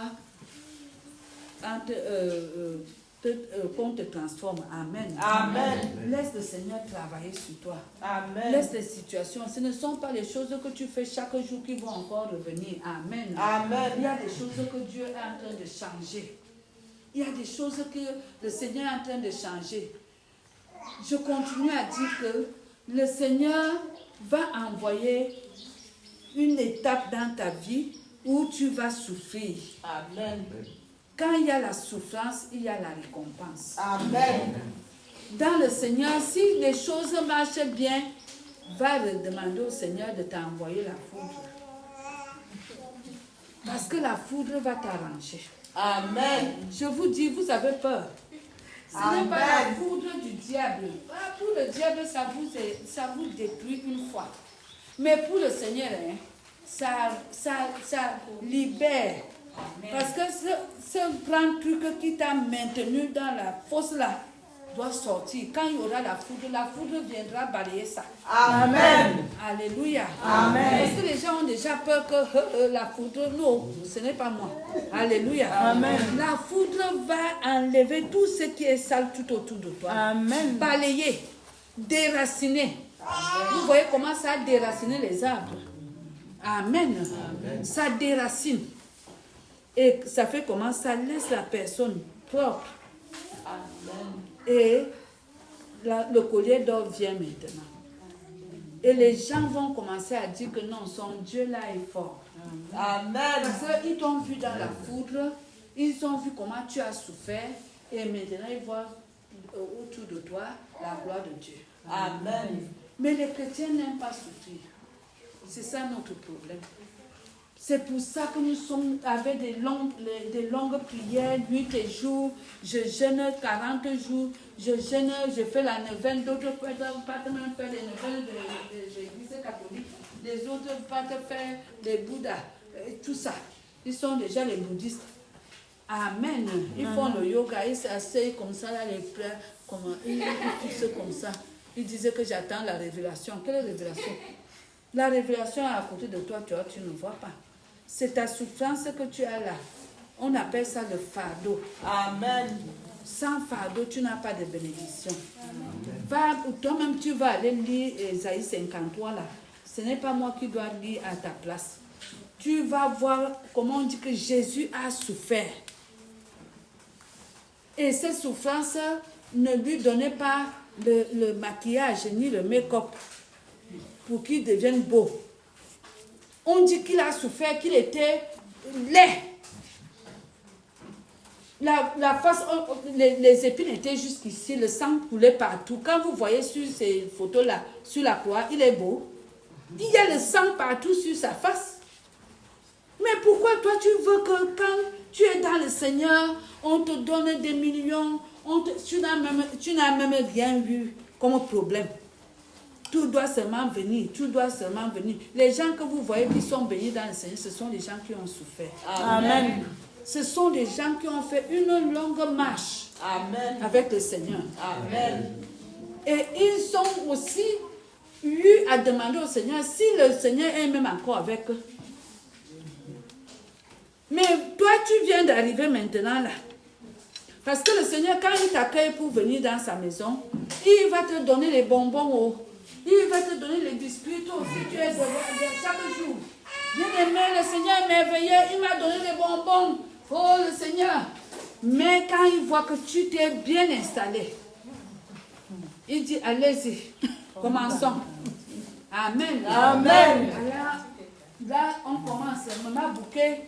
S1: qu'on te transforme. Amen.
S4: Amen.
S1: Laisse le Seigneur travailler sur toi.
S4: Amen.
S1: Laisse les situations. Ce ne sont pas les choses que tu fais chaque jour qui vont encore revenir. Amen.
S4: Amen.
S1: Il y a des choses que Dieu est en train de changer. Il y a des choses que le Seigneur est en train de changer. Je continue à dire que le Seigneur va envoyer une étape dans ta vie où tu vas souffrir.
S4: Amen.
S1: Quand il y a la souffrance, il y a la récompense.
S4: Amen.
S1: Dans le Seigneur, si les choses marchent bien, va demander au Seigneur de t'envoyer la foudre. Parce que la foudre va t'arranger.
S4: Amen.
S1: Je vous dis, vous avez peur. Ce n'est pas la foudre du diable. Pour le diable, ça vous détruit une fois. Mais pour le Seigneur, hein, ça libère. Parce que ce grand truc qui t'a maintenu dans la fosse là doit sortir. Quand il y aura la foudre viendra balayer ça.
S4: Amen.
S1: Alléluia.
S4: Amen.
S1: Est-ce que les gens ont déjà peur que la foudre... Non, ce n'est pas moi. Alléluia.
S3: Amen.
S1: La foudre va enlever tout ce qui est sale tout autour de toi.
S3: Amen.
S1: Balayer, déraciner. Vous voyez comment ça a déraciné les arbres. Amen. Ça déracine. Et ça fait comment ça laisse la personne propre. Et le collier d'or vient maintenant. Et les gens vont commencer à dire que non, son Dieu là est fort.
S4: Amen.
S1: Parce qu'ils t'ont vu dans la foudre, ils ont vu comment tu as souffert, et maintenant ils voient autour de toi la gloire de Dieu.
S4: Amen.
S1: Mais les chrétiens n'aiment pas souffrir. C'est ça notre problème. C'est pour ça que nous sommes avec des longues prières, nuit et jour. Je jeûne 40 jours. Je jeûne, je fais la neuvaine. D'autres partent même faire les neuvaines de l'église catholique. Les autres partent faire les Bouddhas. Tout ça. Ils sont déjà les bouddhistes. Amen. Ils font le yoga. Ils s'asseyent comme ça, là, les frères. Ils poussent comme ça. Ils disaient que j'attends la révélation. Quelle révélation? La révélation est à côté de toi, tu ne vois pas. C'est ta souffrance que tu as là. On appelle ça le fardeau.
S4: Amen.
S1: Sans fardeau, tu n'as pas de bénédiction. Va, toi-même, tu vas aller lire Ésaïe 53 là. Ce n'est pas moi qui dois lire à ta place. Tu vas voir comment on dit que Jésus a souffert. Et cette souffrance ne lui donnait pas le maquillage ni le make-up pour qu'il devienne beau. On dit qu'il a souffert, qu'il était laid. La face, les épines étaient jusqu'ici, le sang coulait partout. Quand vous voyez sur ces photos-là, sur la croix, il est beau. Il y a le sang partout sur sa face. Mais pourquoi toi tu veux que quand tu es dans le Seigneur, on te donne des millions, tu n'as même rien eu comme problème. Tout doit seulement venir, tout doit seulement venir. Les gens que vous voyez qui sont bénis dans le Seigneur, ce sont les gens qui ont souffert.
S4: Amen.
S1: Ce sont des gens qui ont fait une longue marche
S4: Amen.
S1: avec le Seigneur.
S4: Amen.
S1: Et ils ont aussi eu à demander au Seigneur si le Seigneur est même encore avec eux. Mais toi, tu viens d'arriver maintenant là. Parce que le Seigneur, quand il t'accueille pour venir dans sa maison, il va te donner les bonbons. Il va te donner les biscuits. Toi aussi, tu es devant chaque jour. Bien aimé, le Seigneur est merveilleux. Il m'a donné les bonbons. Oh, le Seigneur. Mais quand il voit que tu t'es bien installé, il dit, allez-y, commençons. Amen.
S4: Amen.
S1: Là, on commence. Maman Bouquet,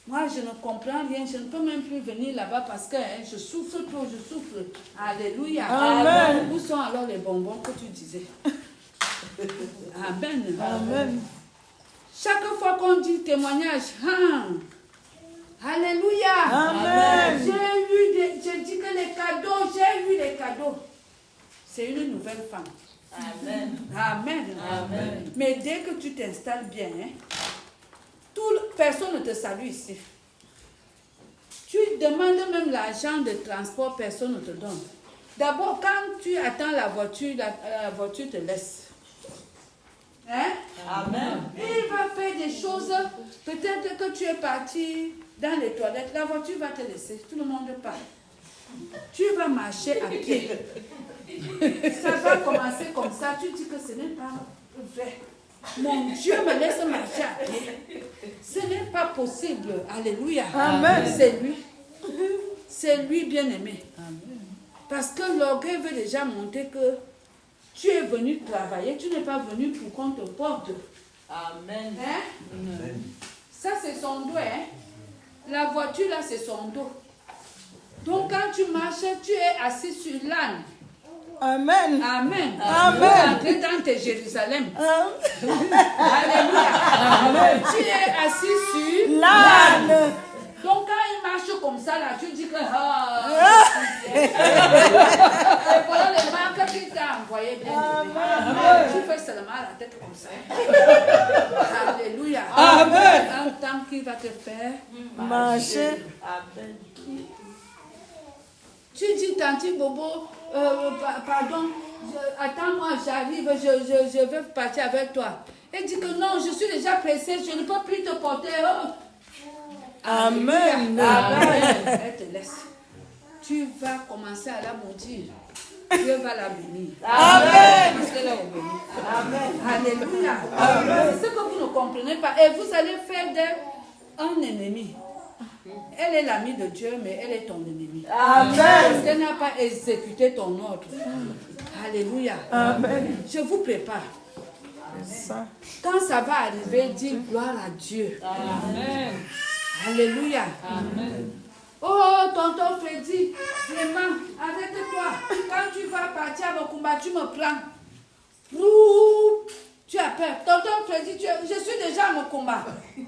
S1: moi, je ne comprends rien. Je ne peux même plus venir là-bas parce que je souffre trop, je souffre. Alléluia.
S4: Amen.
S1: Où sont alors les bonbons que tu disais? Amen.
S4: Amen.
S1: Chaque fois qu'on dit témoignage, alléluia.
S4: Amen.
S1: J'ai dit que les cadeaux, j'ai eu les cadeaux. C'est une nouvelle femme.
S4: Amen.
S1: Amen.
S4: Amen.
S1: Mais dès que tu t'installes bien, personne ne te salue ici. Tu demandes même l'argent de transport, personne ne te donne. D'abord, quand tu attends la voiture te laisse. Hein?
S4: Amen.
S1: Il va faire des choses. Peut-être que tu es parti dans les toilettes, la voiture va te laisser. Tout le monde part. Tu vas marcher à pied. Ça va commencer comme ça. Tu dis que ce n'est pas vrai. Mon Dieu me laisse marcher à pied. Ce n'est pas possible. Alléluia.
S4: Amen.
S1: C'est lui. C'est lui bien-aimé. Parce que l'orgueil veut déjà montrer que tu es venu travailler. Tu n'es pas venu pour qu'on te porte.
S4: Amen.
S1: Hein? Ça, c'est son dos. Hein? La voiture, là, c'est son dos. Donc, quand tu marches, tu es assis sur l'âne.
S4: Amen.
S1: Amen.
S4: Amen.
S1: Tu es dans tes Jérusalem.
S4: Amen.
S1: Alléluia. Tu es assis sur
S4: L'âne.
S1: Donc, quand il marche comme ça, là, tu dis que... Et voilà les marques qu'il t'a envoyé bien aimé. Tu fais seulement la tête comme ça. Alléluia.
S4: Amen.
S1: Un temps qu'il va te faire
S4: Marcher. Amen.
S1: Tu dis, Tanti Bobo, pardon, attends-moi, j'arrive, je veux partir avec toi. Elle dit que non, je suis déjà pressée, je ne peux plus te porter. Oh.
S4: Amen.
S1: Amen. Elle te laisse. Tu vas commencer à la maudire. Dieu va la bénir.
S4: Amen.
S1: Parce qu'elle est obéie.
S4: Amen.
S1: Alléluia. C'est ce que vous ne comprenez pas. Et vous allez faire d'elle un ennemi. Elle est l'amie de Dieu, mais elle est ton ennemi.
S4: Amen.
S1: Parce qu'elle n'a pas exécuté ton ordre. Alléluia.
S4: Amen.
S1: Je vous prépare.
S4: Ça.
S1: Quand ça va arriver, dis gloire à Dieu.
S4: Amen.
S1: Alléluia.
S4: Amen.
S1: Oh, tonton Freddy, vraiment, arrête-toi. Quand tu vas partir à Mokumba, tu me prends. Ouh, tu as peur. Tonton Freddy, je suis déjà à Mokumba.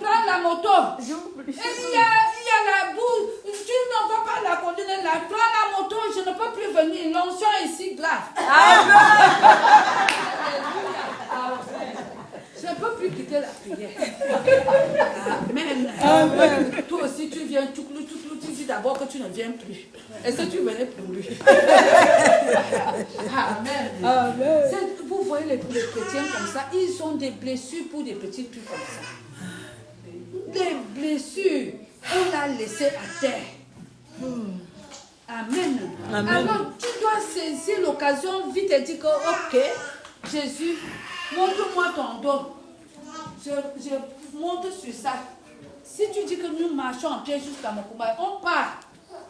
S1: Prends la moto. Et il y a la boue. Tu ne vas pas la conduire là. Prends la moto, je ne peux plus venir. L'onction est si grave. Je ne peux plus quitter la prière. Amen.
S4: Amen.
S1: Toi aussi, tu viens, tu dis d'abord que tu ne viens plus. Est-ce que tu venais pour lui? Amen.
S4: Amen.
S1: Vous voyez les chrétiens comme ça, ils ont des blessures pour des petits trucs comme ça. Des blessures, on l'a laissé à terre. Amen.
S4: Amen.
S1: Alors, tu dois saisir l'occasion vite et dire que, ok, Jésus, montre-moi ton dos. Je monte sur ça. Si tu dis que nous marchons en pied jusqu'à Mokumba, on part.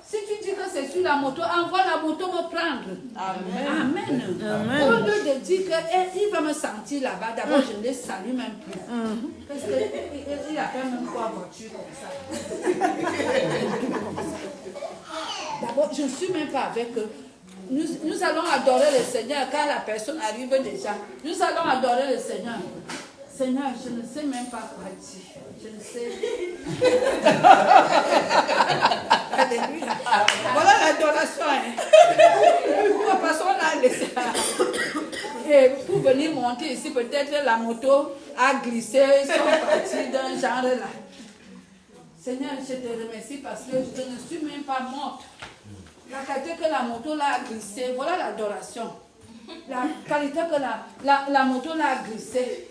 S1: Si tu dis que c'est sur la moto, envoie la moto me prendre.
S4: Amen.
S1: Amen.
S4: Amen.
S1: Au lieu de dire qu'il va me sentir là-bas, d'abord je ne les salue même plus. Parce qu'il a fait même quoi voiture comme ça. D'abord, je ne suis même pas avec eux. Nous allons adorer le Seigneur quand la personne arrive déjà. Nous allons adorer le Seigneur. Seigneur, je ne sais même pas quoi dire. Je ne sais. Alléluia. Voilà l'adoration. Hein. Parce qu'on l'a laissé. Et pour venir monter ici, peut-être la moto a glissé, ils sont partis d'un genre là. Seigneur, je te remercie parce que je ne suis même pas morte. La qualité que la moto l'a glissé, voilà l'adoration. La qualité que la moto l'a glissé.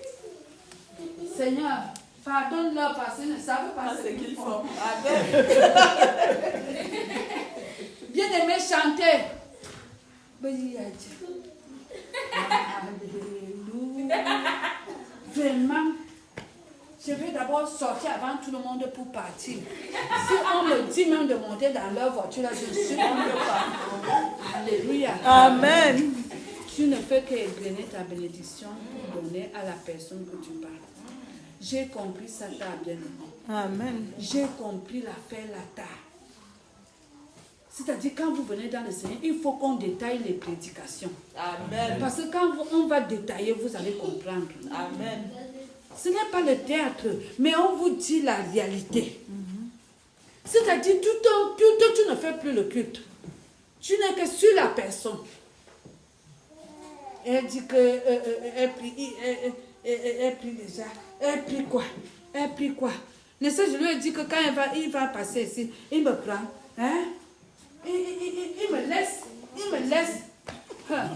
S1: Seigneur, pardonne-leur parce qu'ils ne savent pas ce qu'ils font. Bien-aimé, chantez. Alléluia. Vraiment, je vais d'abord sortir avant tout le monde pour partir. Si on me dit même de monter dans leur voiture, là, je suis dans le pas. Alléluia.
S4: Amen.
S1: Tu ne fais qu'égrener ta bénédiction pour donner à la personne que tu parles. J'ai compris ça, ta bien-aimé.
S4: Amen.
S1: J'ai compris l'affaire la tare. C'est-à-dire, quand vous venez dans le Seigneur, il faut qu'on détaille les prédications.
S3: Amen.
S1: Parce que quand on va détailler, vous allez comprendre.
S3: Amen.
S1: Ce n'est pas le théâtre, mais on vous dit la réalité. C'est-à-dire, tu ne fais plus le culte. Tu n'es que sur la personne. Elle dit que elle prie déjà. Elle prie quoi? Elle prie quoi? N'est-ce pas, je lui ai dit que quand il va passer ici, il me prend. Hein? Il me laisse. Il me laisse. Hein.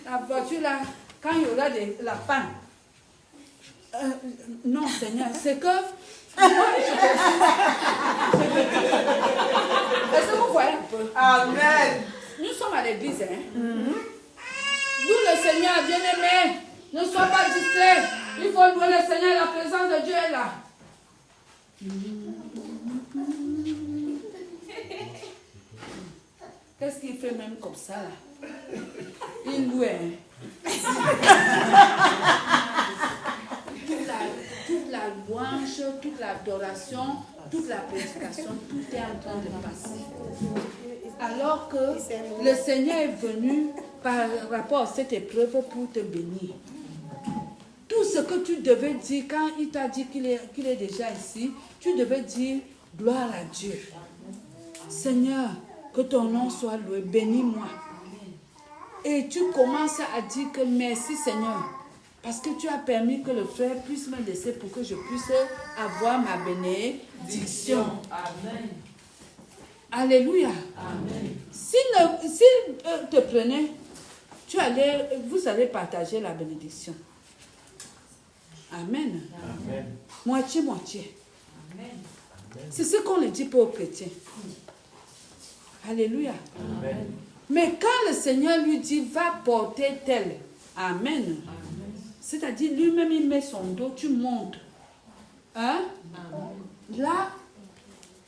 S1: La voiture là, quand il y aura la panne. Non, Seigneur, c'est que. Est-ce que vous voyez un peu?
S3: Amen.
S1: Nous sommes à l'église, hein? Nous, le Seigneur, bien-aimé, ne sois pas distrait. Il faut louer le Seigneur, la présence de Dieu est là. Qu'est-ce qu'il fait même comme ça, là? Il loue, hein? Toute la louange, toute l'adoration, toute la prédication, tout est en train de passer. Alors que le Seigneur est venu par rapport à cette épreuve pour te bénir. Tout ce que tu devais dire quand il t'a dit qu'il est déjà ici, tu devais dire gloire à Dieu. Seigneur, que ton nom soit loué, bénis-moi. Et tu commences à dire que merci Seigneur, parce que tu as permis que le frère puisse me laisser pour que je puisse avoir ma bénédiction.
S3: Amen.
S1: Alléluia.
S3: Amen.
S1: S'il te prenait, vous allez partager la bénédiction. Amen.
S3: Amen.
S1: Moitié. C'est ce qu'on le dit pour aux chrétiens. Alléluia.
S3: Amen.
S1: Mais quand le Seigneur lui dit, va porter tel. Amen. C'est-à-dire, lui-même, il met son dos, tu montes. Hein? Là,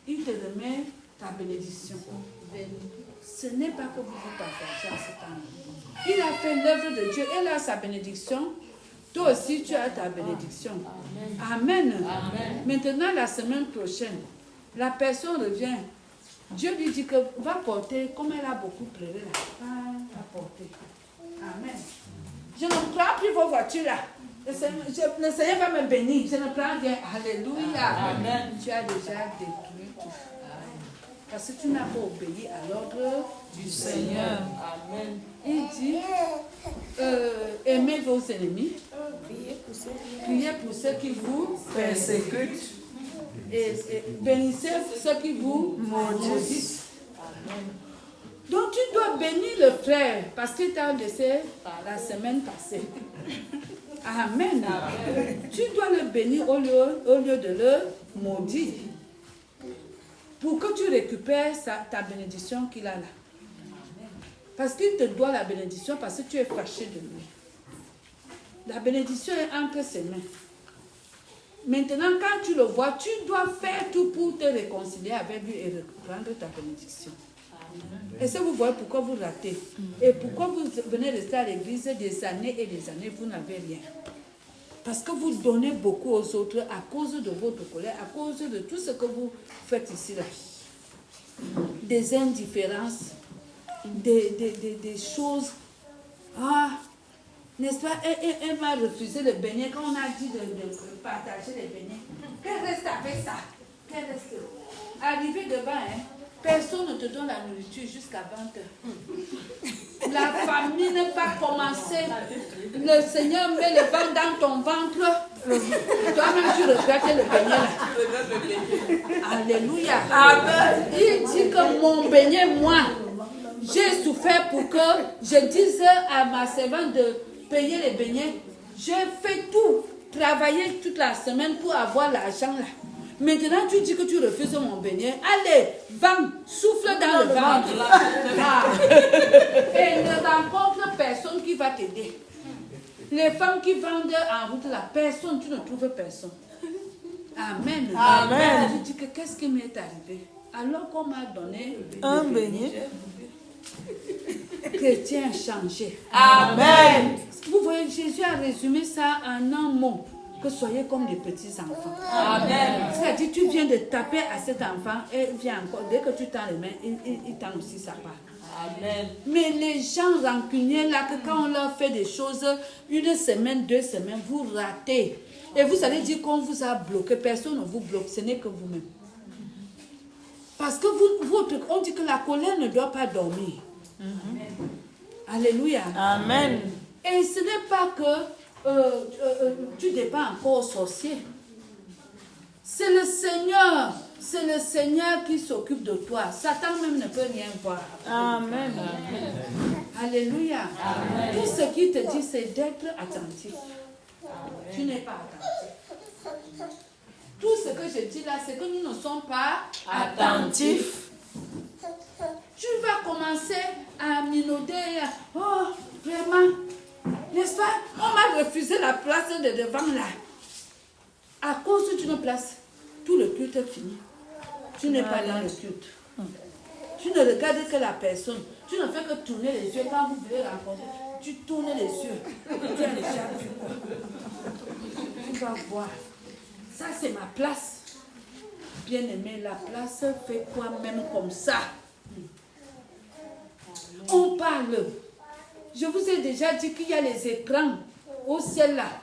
S1: il te remet ta bénédiction. Ce n'est pas que vous partagez à cet endroit. Il a fait l'œuvre de Dieu. Elle a sa bénédiction. Toi aussi, tu as ta bénédiction. Amen.
S3: Amen.
S1: Maintenant, la semaine prochaine, la personne revient. Dieu lui dit que va porter, comme elle a beaucoup pleuré là, va porter. Amen. Je ne prends plus vos voitures là. Le Seigneur va me bénir. Je ne prends rien. Alléluia.
S3: Amen.
S1: Tu as déjà détruit tout. Parce que tu n'as pas obéi à l'ordre du Seigneur.
S3: Amen.
S1: Il dit, aimez vos ennemis. Priez pour ceux qui vous persécutent. Et bénissez ceux qui vous maudissent. Donc tu dois bénir le frère parce qu'il t'a laissé la semaine passée. Amen. Tu dois le bénir au lieu de le maudire. Pour que tu récupères ta bénédiction qu'il a là. Parce qu'il te doit la bénédiction parce que tu es fâché de lui. La bénédiction est entre ses mains. Maintenant, quand tu le vois, tu dois faire tout pour te réconcilier avec lui et reprendre ta bénédiction. Et ça, vous voyez pourquoi vous ratez. Et pourquoi vous venez rester à l'église des années et des années, vous n'avez rien. Parce que vous donnez beaucoup aux autres à cause de votre colère, à cause de tout ce que vous faites ici là. Des indifférences, des choses. Ah, n'est-ce pas? Elle m'a refusé le beignet quand on a dit de partager les beignets. Qu'elle reste avec ça. Qu'elle reste. Arrivé devant, hein, personne ne te donne la nourriture jusqu'à 20h. La famine va commencer. Le Seigneur met le vent dans ton ventre. Toi-même, tu regrettes le beignet là. Alléluia. Amen. Il dit que mon beignet, moi, j'ai souffert pour que je dise à ma servante de payer les beignets. J'ai fait tout, travailler toute la semaine pour avoir l'argent là. Maintenant, tu dis que tu refuses mon beignet. Allez, vent, souffle dans le ventre. Et ne rencontre personne qui va t'aider. Les femmes qui vendent en route la personne, tu ne trouves personne. Amen.
S4: Amen.
S1: Tu dis que qu'est-ce qui m'est arrivé? Alors qu'on m'a donné
S4: Un beignet.
S1: Chrétien changé.
S4: Amen.
S1: Vous voyez, Jésus a résumé ça en un mot. Que soyez comme des petits enfants.
S3: Amen.
S1: C'est-à-dire, tu viens de taper à cet enfant et vient encore. Dès que tu tends les mains, il tend aussi sa part.
S3: Amen.
S1: Mais les gens rancuniers là, que quand on leur fait des choses, 1 semaine, 2 semaines, vous ratez. Et vous allez dire qu'on vous a bloqué. Personne ne vous bloque, ce n'est que vous-même. Parce que on dit que la colère ne doit pas dormir. Alléluia.
S4: Amen.
S1: Et ce n'est pas que tu dépends encore au sorcier. C'est le Seigneur qui s'occupe de toi. Satan même ne peut rien voir.
S4: Amen.
S1: Alléluia. Amen. Tout ce qu'il te dit, c'est d'être attentif. Tu n'es pas attentif. Tout ce que je dis là, c'est que nous ne sommes pas attentifs. Tu vas commencer à minauder. Oh, vraiment, n'est-ce pas? On m'a refusé la place de devant là. À cause d'une place, tout le culte est fini. Tu n'es pas dans le culte. Tu ne regardes que la personne. Tu ne fais que tourner les yeux. Quand vous voulez rencontrer, tu tournes les yeux. Tu as déjà vu quoi? Tu vas voir. Ça, c'est ma place. Bien-aimé, la place fait quoi même comme ça? On parle. Je vous ai déjà dit qu'il y a les écrans au ciel là.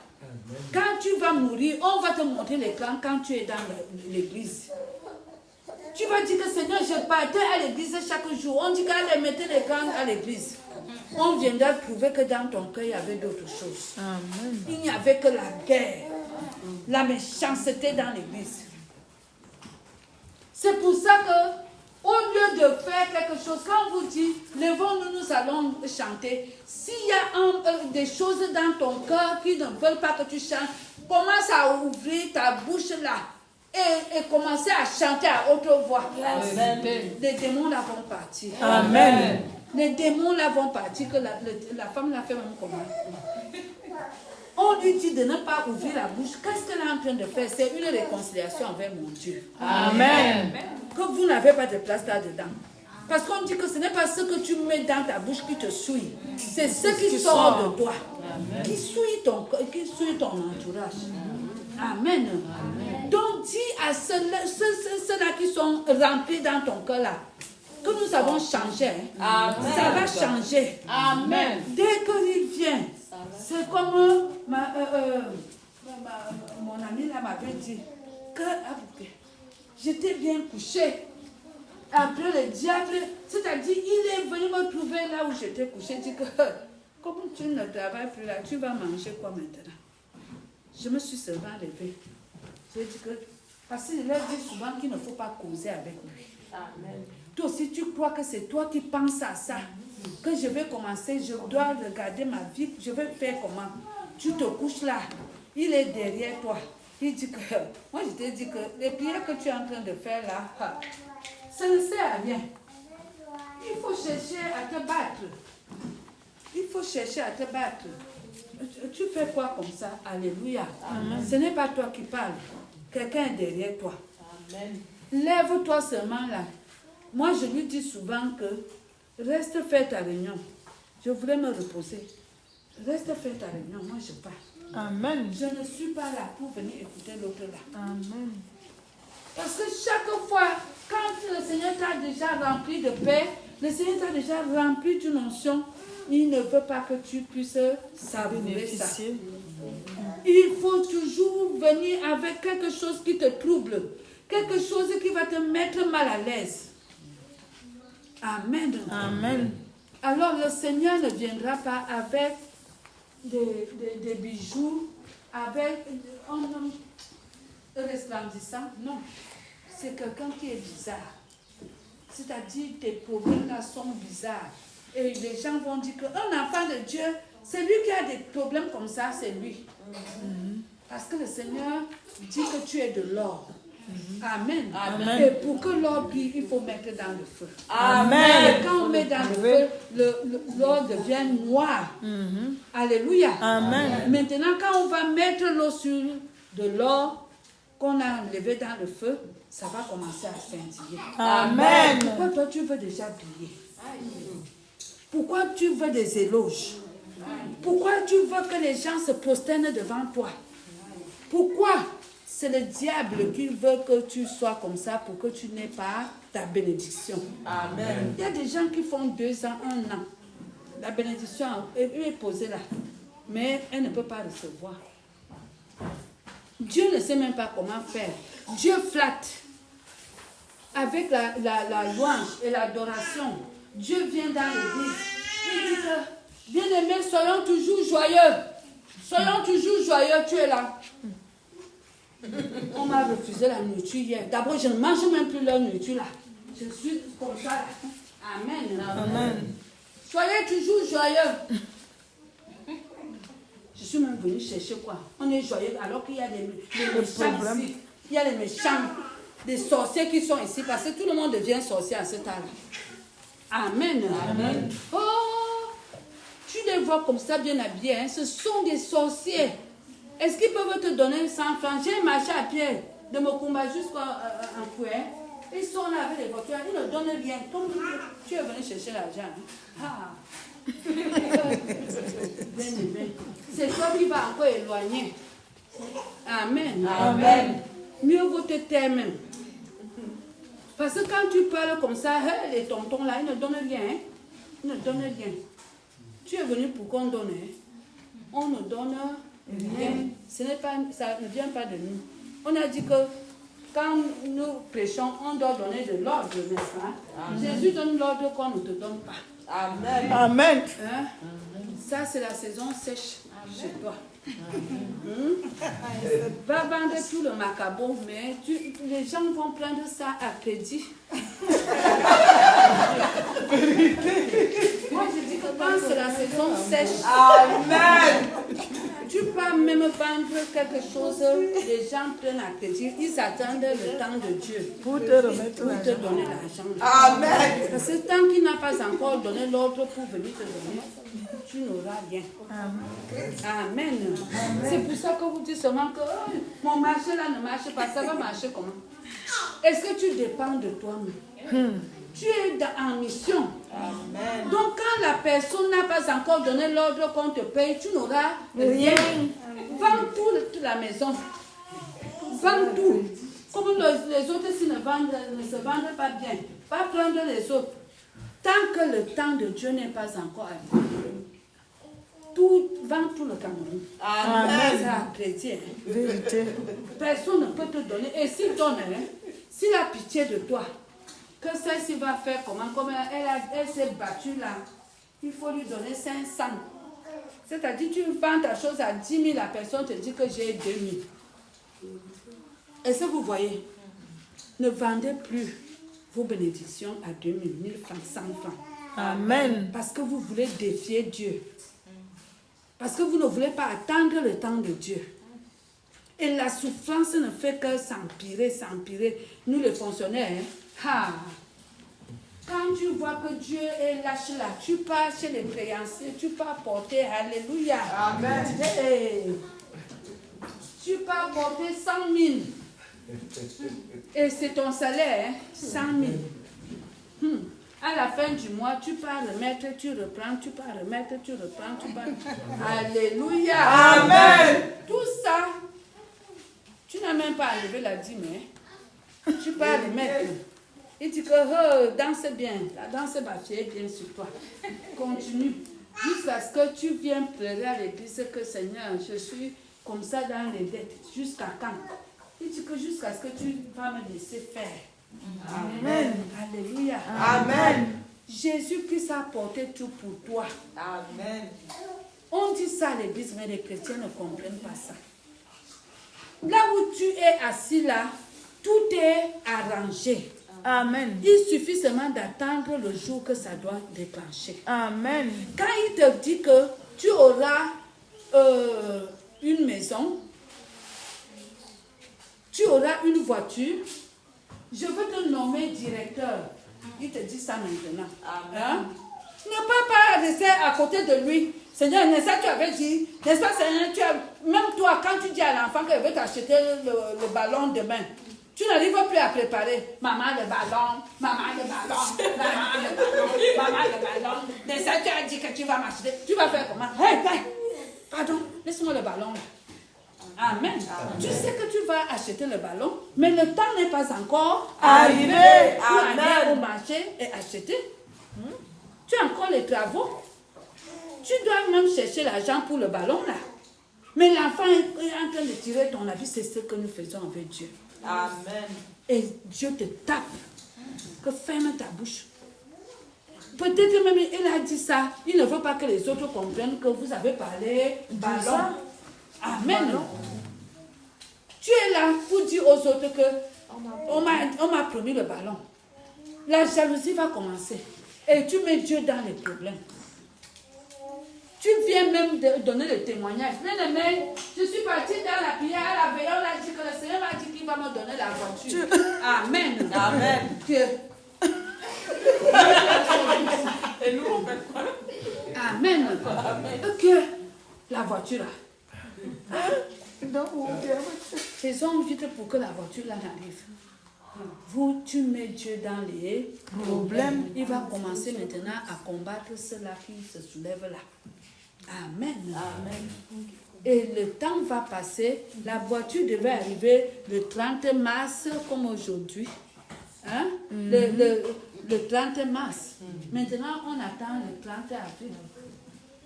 S1: Quand tu vas mourir, on va te montrer l'écran quand tu es dans l'église. Tu vas dire que Seigneur, je partais à l'église chaque jour. On dit qu'allez mettre l'écran à l'église. On viendra trouver que dans ton cœur, il y avait d'autres choses.
S4: Amen.
S1: Il n'y avait que la guerre, la méchanceté dans l'église. C'est pour ça que, au lieu de faire quelque chose, quand on vous dit, levons-nous, nous allons chanter. S'il y a des choses dans ton cœur qui ne veulent pas que tu chantes, commence à ouvrir ta bouche là et commencer à chanter à haute voix.
S3: Amen.
S1: Les démons là vont partir.
S4: Amen.
S1: Les démons là vont partir, que la femme l'a fait même comment. On lui dit de ne pas ouvrir la bouche. Qu'est-ce qu'elle est en train de faire? C'est une réconciliation avec mon Dieu.
S4: Amen.
S1: Que vous n'avez pas de place là-dedans. Parce qu'on dit que ce n'est pas ce que tu mets dans ta bouche qui te souille. C'est ce qui sort de toi. Qui souille ton entourage. Amen. Donc dis à ceux-là qui sont remplis dans ton cœur là, que nous avons changé. Hein. Ça va changer.
S3: Amen.
S1: Dès qu'il vient, c'est comme mon ami là m'avait dit que j'étais bien couché. Après le diable, c'est-à-dire il est venu me trouver là où j'étais couché. Il dit que comme tu ne travailles plus là, tu vas manger quoi maintenant? Je me suis seulement levée. J'ai dit que, parce qu'il leur dit souvent qu'il ne faut pas causer avec lui.
S3: Amen.
S1: Toi aussi, tu crois que c'est toi qui penses à ça, que je vais commencer, je dois regarder ma vie, je vais faire comment? Tu te couches là, il est derrière toi. Il dit que, moi je t'ai dit que les prières que tu es en train de faire là, ça ne sert à rien. Il faut chercher à te battre. Il faut chercher à te battre. Tu fais quoi comme ça? Alléluia. Amen. Ce n'est pas toi qui parles. Quelqu'un est derrière toi.
S3: Amen.
S1: Lève-toi seulement là. Moi, je lui dis souvent que reste faire ta réunion. Je voulais me reposer. Reste faire ta réunion. Moi, je pars.
S4: Amen.
S1: Je ne suis pas là pour venir écouter l'autre là.
S4: Amen.
S1: Parce que chaque fois, quand le Seigneur t'a déjà rempli de paix, le Seigneur t'a déjà rempli d'une onction, il ne veut pas que tu puisses savourer ça. Il faut toujours venir avec quelque chose qui te trouble, quelque chose qui va te mettre mal à l'aise. Amen.
S4: Amen.
S1: Alors le Seigneur ne viendra pas avec des bijoux, avec un homme resplendissant. Non, c'est quelqu'un qui est bizarre. C'est-à-dire tes problèmes là sont bizarres. Et les gens vont dire qu'un enfant de Dieu, c'est lui qui a des problèmes comme ça, c'est lui. Parce que le Seigneur dit que tu es de l'or. Amen.
S4: Amen.
S1: Et pour que l'or brille, il faut mettre dans le feu.
S4: Amen.
S1: Et quand on met dans le feu, l'or devient noir. Alléluia.
S4: Amen.
S1: Maintenant, quand on va mettre l'eau sur de l'or qu'on a enlevé dans le feu, ça va commencer à scintiller.
S4: Amen.
S1: Pourquoi toi tu veux déjà briller? Pourquoi tu veux des éloges? Pourquoi tu veux que les gens se prosternent devant toi? Pourquoi? C'est le diable qui veut que tu sois comme ça pour que tu n'aies pas ta bénédiction.
S3: Amen.
S1: Il y a des gens qui font 2 ans, 1 an. La bénédiction, elle est posée là. Mais elle ne peut pas recevoir. Dieu ne sait même pas comment faire. Dieu flatte. Avec la louange et l'adoration, Dieu vient dans l'église. Il dit que, bien-aimés, soyons toujours joyeux. Soyons toujours joyeux, tu es là. On m'a refusé la nourriture hier. D'abord, je ne mange même plus leur nourriture là. Je suis comme ça là. Amen.
S4: Amen.
S1: Soyez toujours joyeux. Je suis même venue chercher quoi? On est joyeux alors qu'il y a des méchants ici. Il y a les méchants, des sorciers qui sont ici parce que tout le monde devient sorcier à cet âge. Amen. Amen. Oh, tu les vois comme ça bien habillés. Hein? Ce sont des sorciers. Est-ce qu'ils peuvent te donner 100 francs? J'ai marché à pied de Mokumba jusqu'à Fouet. Ils sont là avec les voitures. Ils ne donnent rien. Comme tu es venu chercher l'argent. Ah. C'est toi qui vas encore éloigner. Amen.
S3: Amen.
S1: Mieux vaut te taire même. Parce que quand tu parles comme ça, les tontons là, ils ne donnent rien. Hein? Ils ne donnent rien. Tu es venu pour qu'on donne. Hein? On ne donne rien. Ça ne vient pas de nous. On a dit que quand nous prêchons, on doit donner de l'ordre, n'est-ce pas? Jésus donne l'ordre qu'on ne te donne pas.
S3: Amen.
S4: Amen.
S1: Hein? Ça, c'est la saison sèche chez toi. Va vendre tout le macabo, mais les gens vont prendre ça à crédit. Moi, je dis que quand c'est la saison sèche,
S3: Amen.
S1: tu peux même vendre quelque chose, les gens prennent à crédit, ils attendent le temps de Dieu
S4: Pour te remettre
S1: pour te
S4: l'argent.
S1: donner l'argent.
S3: Amen.
S1: Parce que tant qu'il n'a pas encore donné l'ordre pour venir te donner, tu n'auras rien. Amen. C'est pour ça que vous dites seulement que oh, mon marché là ne marche pas, ça va marcher comment? Est-ce que tu dépends de toi-même? Tu es en mission.
S3: Amen.
S1: Donc quand la personne n'a pas encore donné l'ordre qu'on te paye, tu n'auras rien. Vends toute la maison. Vends tout. Comme les autres s'ils ne se vendent pas bien, pas prendre les autres. Tant que le temps de Dieu n'est pas encore arrivé, vends tout le Cameroun.
S3: Amen.
S1: C'est un chrétien.
S4: Vérité.
S1: Personne ne peut te donner. Et s'il donne, s'il a pitié de toi, que celle-ci va faire comment? Comme elle s'est battue là, il faut lui donner 500. C'est-à-dire, tu vends ta chose à 10 000, la personne te dit que j'ai 2 000. Est-ce que vous voyez? Ne vendez plus vos bénédictions à 2 000, 1 000 francs, 100 francs.
S4: Amen.
S1: Parce que vous voulez défier Dieu. Parce que vous ne voulez pas attendre le temps de Dieu. Et la souffrance ne fait que s'empirer, s'empirer. Nous les fonctionnaires, quand tu vois que Dieu est lâche là, tu pars chez les créanciers, tu pars porter, alléluia.
S3: Amen.
S1: Tu pars porter 100 000. Et c'est ton salaire, 100 000. À la fin du mois, tu pars remettre, tu reprends, tu pars remettre, tu reprends, tu pars. Alléluia.
S3: Amen.
S1: Tout ça, tu n'as même pas enlevé la dîme. Tu pars remettre. Il dit que danse bien, la danse va fier bien sur toi. Continue. Jusqu'à ce que tu viennes pleurer à l'église que Seigneur, je suis comme ça dans les dettes. Jusqu'à quand? Il dit que jusqu'à ce que tu vas me laisser faire. Amen. Alléluia.
S3: Amen.
S1: Jésus-Christ a porté tout pour toi.
S3: Amen.
S1: On dit ça à l'église, mais les chrétiens ne comprennent pas ça. Là où tu es assis là, tout est arrangé.
S4: Amen.
S1: Il suffit seulement d'attendre le jour que ça doit déclencher.
S4: Amen.
S1: Quand il te dit que tu auras une maison, tu auras une voiture, je veux te nommer directeur. Il te dit ça maintenant. Hein? Ne pas rester à côté de lui. Seigneur, n'est-ce pas tu avais dit, n'est-ce pas Seigneur, même toi, quand tu dis à l'enfant qu'elle veut t'acheter le ballon demain, tu n'arrives plus à préparer. Maman, le ballon, maman, le ballon, maman, le ballon, maman, le ballon. N'est-ce pas tu as dit que tu vas m'acheter. Tu vas faire comment? Hey, pardon, laisse-moi le ballon là. Amen. Tu sais que tu vas acheter le ballon, mais le temps n'est pas encore
S4: arrivé.
S1: Pour aller au marché et acheter. Tu as encore les travaux. Tu dois même chercher l'argent pour le ballon là. Mais l'enfant est en train de tirer ton avis. C'est ce que nous faisons avec Dieu.
S3: Amen.
S1: Et Dieu te tape. Que ferme ta bouche. Peut-être même il a dit ça. Il ne veut pas que les autres comprennent que vous avez parlé ballon. Amen. Tu es là pour dire aux autres que on m'a promis le ballon. La jalousie va commencer. Et tu mets Dieu dans les problèmes. Tu viens même de donner le témoignage. Bien-aimé, je suis partie dans la prière à la veille. On a dit que le Seigneur m'a dit qu'il va me donner la voiture. Amen.
S3: Amen.
S1: Et nous, on fait quoi? Amen. Que la voiture là. Faisons vite pour que la voiture là arrive. Tu mets Dieu dans les problèmes. Il va commencer maintenant à combattre ceux-là qui se soulèvent là. Amen. Amen. Et le temps va passer. La voiture devait arriver le 30 mars comme aujourd'hui. Hein? Le 30 mars. Maintenant, on attend le 30 avril.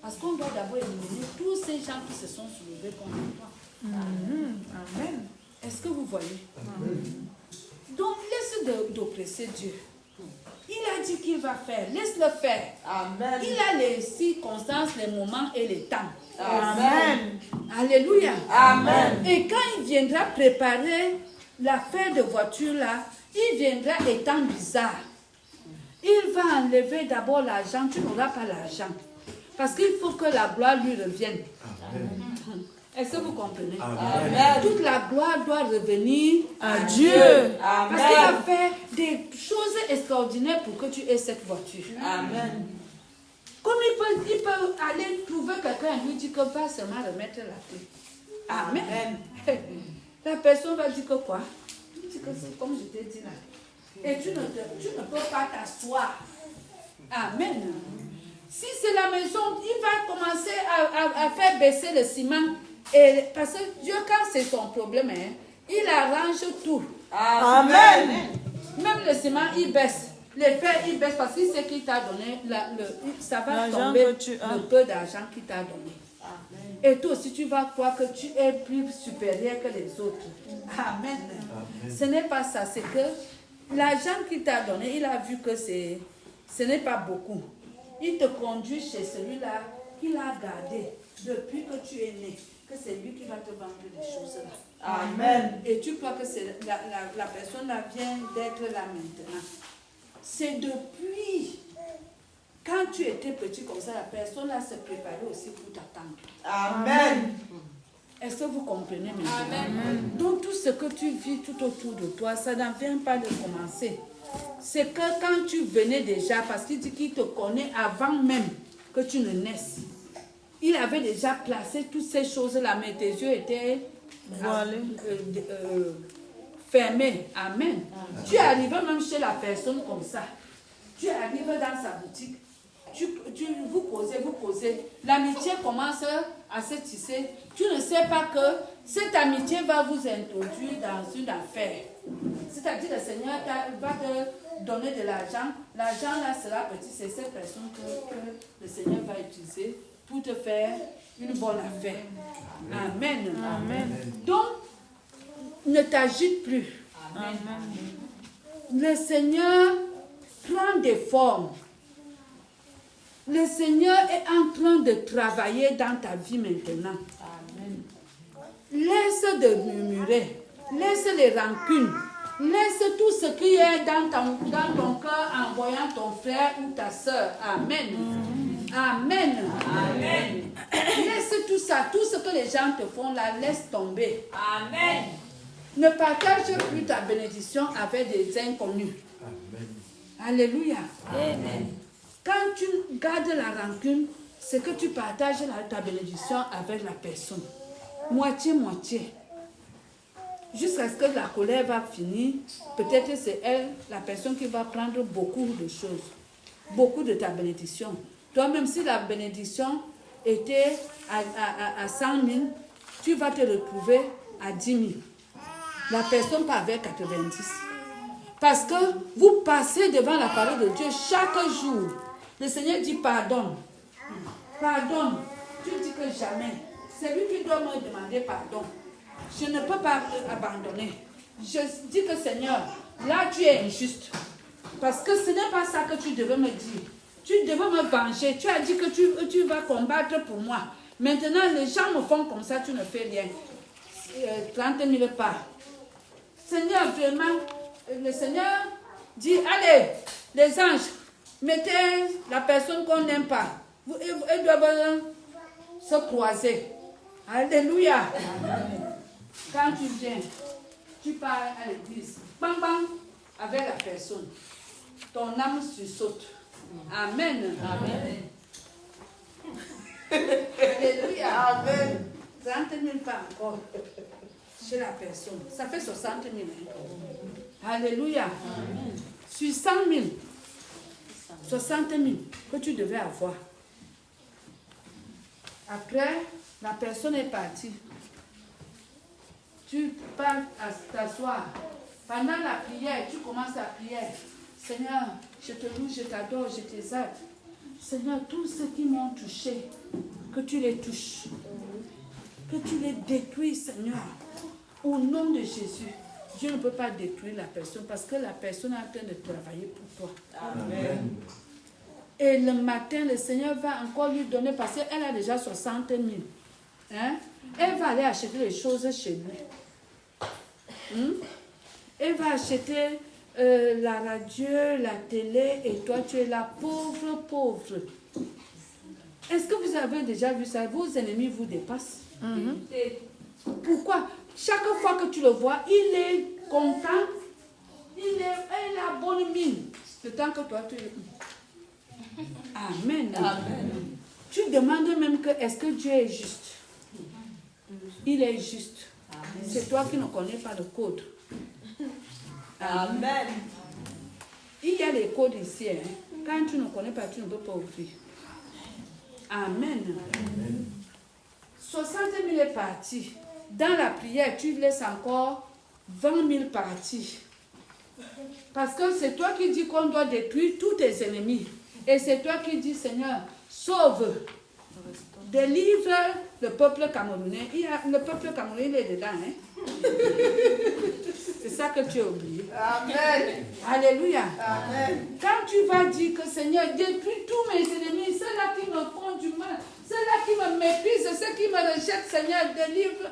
S1: Parce qu'on doit d'abord éliminer tous ces gens qui se sont soulevés contre toi. Amen. Est-ce que vous voyez? Donc, laisse d'oppresser Dieu. Il a dit qu'il va faire. Laisse-le faire.
S3: Amen.
S1: Il a les circonstances, les moments et les temps.
S3: Amen.
S1: Alléluia.
S3: Amen.
S1: Et quand il viendra préparer l'affaire de voiture là, il viendra étant bizarre. Il va enlever d'abord l'argent. Tu n'auras pas l'argent. Parce qu'il faut que la gloire lui revienne. Amen. Est-ce que vous comprenez?
S3: Amen.
S1: Toute la gloire doit revenir à Dieu.
S3: Amen.
S1: Parce qu'il a fait des choses extraordinaires pour que tu aies cette voiture.
S3: Amen.
S1: Comme il peut aller trouver quelqu'un et lui dire que va seulement remettre la clé. Amen. La personne va dire que quoi? Il dit que c'est comme je t'ai dit là. Et tu ne peux pas t'asseoir. Amen. Si c'est la maison, il va commencer à faire baisser le ciment. Et parce que Dieu, quand c'est son problème, hein, il arrange tout.
S3: Amen.
S1: Même le ciment, il baisse. Les fer, il baisse parce qu'il sait qu'il t'a donné, ça va tomber le peu d'argent qu'il t'a donné. Amen. Et toi aussi, tu vas croire que tu es plus supérieur que les autres. Amen. Amen. Ce n'est pas ça. C'est que l'argent qu'il t'a donné, il a vu que ce n'est pas beaucoup. Il te conduit chez celui-là qu'il a gardé depuis que tu es né. Que c'est lui qui va te vendre les choses là.
S3: Amen.
S1: Et tu crois que c'est la personne là vient d'être là maintenant. C'est depuis quand tu étais petit comme ça, la personne là se préparait aussi pour t'attendre.
S3: Amen.
S1: Est-ce que vous comprenez maintenant? Amen. Donc tout ce que tu vis tout autour de toi, ça n'en vient pas de commencer. C'est que quand tu venais déjà, parce qu'il dit qu'il te connaît avant même que tu ne naisses. Il avait déjà placé toutes ces choses-là, mais tes yeux étaient fermés. Amen. Tu arrives même chez la personne comme ça. Tu arrives dans sa boutique. Vous causez. L'amitié commence à se tisser. Tu ne sais pas que cette amitié va vous introduire dans une affaire. C'est-à-dire le Seigneur va te donner de l'argent. L'argent là sera petit. C'est cette personne que le Seigneur va utiliser pour te faire une bonne affaire. Amen. Amen. Donc, ne t'agite plus. Amen. Le Seigneur prend des formes. Le Seigneur est en train de travailler dans ta vie maintenant.
S3: Amen.
S1: Laisse de murmurer. Laisse les rancunes. Laisse tout ce qui est dans ton cœur en voyant ton frère ou ta soeur. Amen. Amen.
S3: Amen.
S1: Laisse tout ça, tout ce que les gens te font là, laisse tomber.
S3: Amen.
S1: Ne partage plus ta bénédiction avec des inconnus. Alléluia.
S3: Amen.
S1: Quand tu gardes la rancune, c'est que tu partages ta bénédiction avec la personne. Moitié-moitié. Jusqu'à ce que la colère va finir, peut-être c'est elle, la personne qui va prendre beaucoup de choses. Beaucoup de ta bénédiction. Toi, même si la bénédiction était à 100 000, tu vas te retrouver à 10 000. La personne part avec 90. Parce que vous passez devant la parole de Dieu chaque jour. Le Seigneur dit pardonne. Pardonne. Tu dis que jamais. C'est lui qui doit me demander pardon. Je ne peux pas abandonner. Je dis que Seigneur, là tu es injuste. Parce que ce n'est pas ça que tu devais me dire. Tu devais me venger. Tu as dit que tu vas combattre pour moi. Maintenant, les gens me font comme ça, tu ne fais rien. 30 000 pas. Seigneur, vraiment, le Seigneur dit, allez, les anges, mettez la personne qu'on n'aime pas. Elles doivent se croiser. Alléluia. Quand tu viens, tu pars à l'église. Bam, bam, avec la personne. Ton âme sursaute. Amen.
S3: Amen.
S1: Alléluia.
S3: Amen.
S1: 30 000 pas encore chez la personne. Ça fait 60 000. Alléluia. Sur 100 000, 60 000 que tu devais avoir. Après, la personne est partie. Tu pars à t'asseoir. Pendant la prière, tu commences la prière. Seigneur, je te loue, je t'adore, je t'exalte. Seigneur, tous ceux qui m'ont touché, que tu les touches. Que tu les détruis, Seigneur. Au nom de Jésus. Dieu ne peut pas détruire la personne parce que la personne est en train de travailler pour toi.
S3: Amen.
S1: Et le matin, le Seigneur va encore lui donner, parce qu'elle a déjà 60 000. Hein? Elle va aller acheter les choses chez lui. Elle va acheter la radio, la télé, et toi tu es là, pauvre, pauvre. Est-ce que vous avez déjà vu ça? Vos ennemis vous dépassent. Et pourquoi? Chaque fois que tu le vois, il est content, il a bonne mine. Le temps que toi tu es... Amen.
S3: Amen.
S1: Tu demandes même que est-ce que Dieu est juste? Il est juste. C'est toi qui ne connais pas le code.
S3: Amen.
S1: Il y a les codes ici. Hein. Quand tu ne connais pas, tu ne peux pas ouvrir. Amen. 60 000 est parti. Dans la prière, tu laisses encore 20 000 partis. Parce que c'est toi qui dis qu'on doit détruire tous tes ennemis. Et c'est toi qui dis, Seigneur, sauve, délivre le peuple camerounais. Le peuple camerounais, il est dedans. Hein? C'est ça que tu as oublié.
S3: Amen.
S1: Alléluia.
S3: Amen.
S1: Quand tu vas dire que Seigneur, détruis tous mes ennemis, ceux-là qui me font du mal, ceux-là qui me méprisent, ceux qui me rejettent, Seigneur, délivre,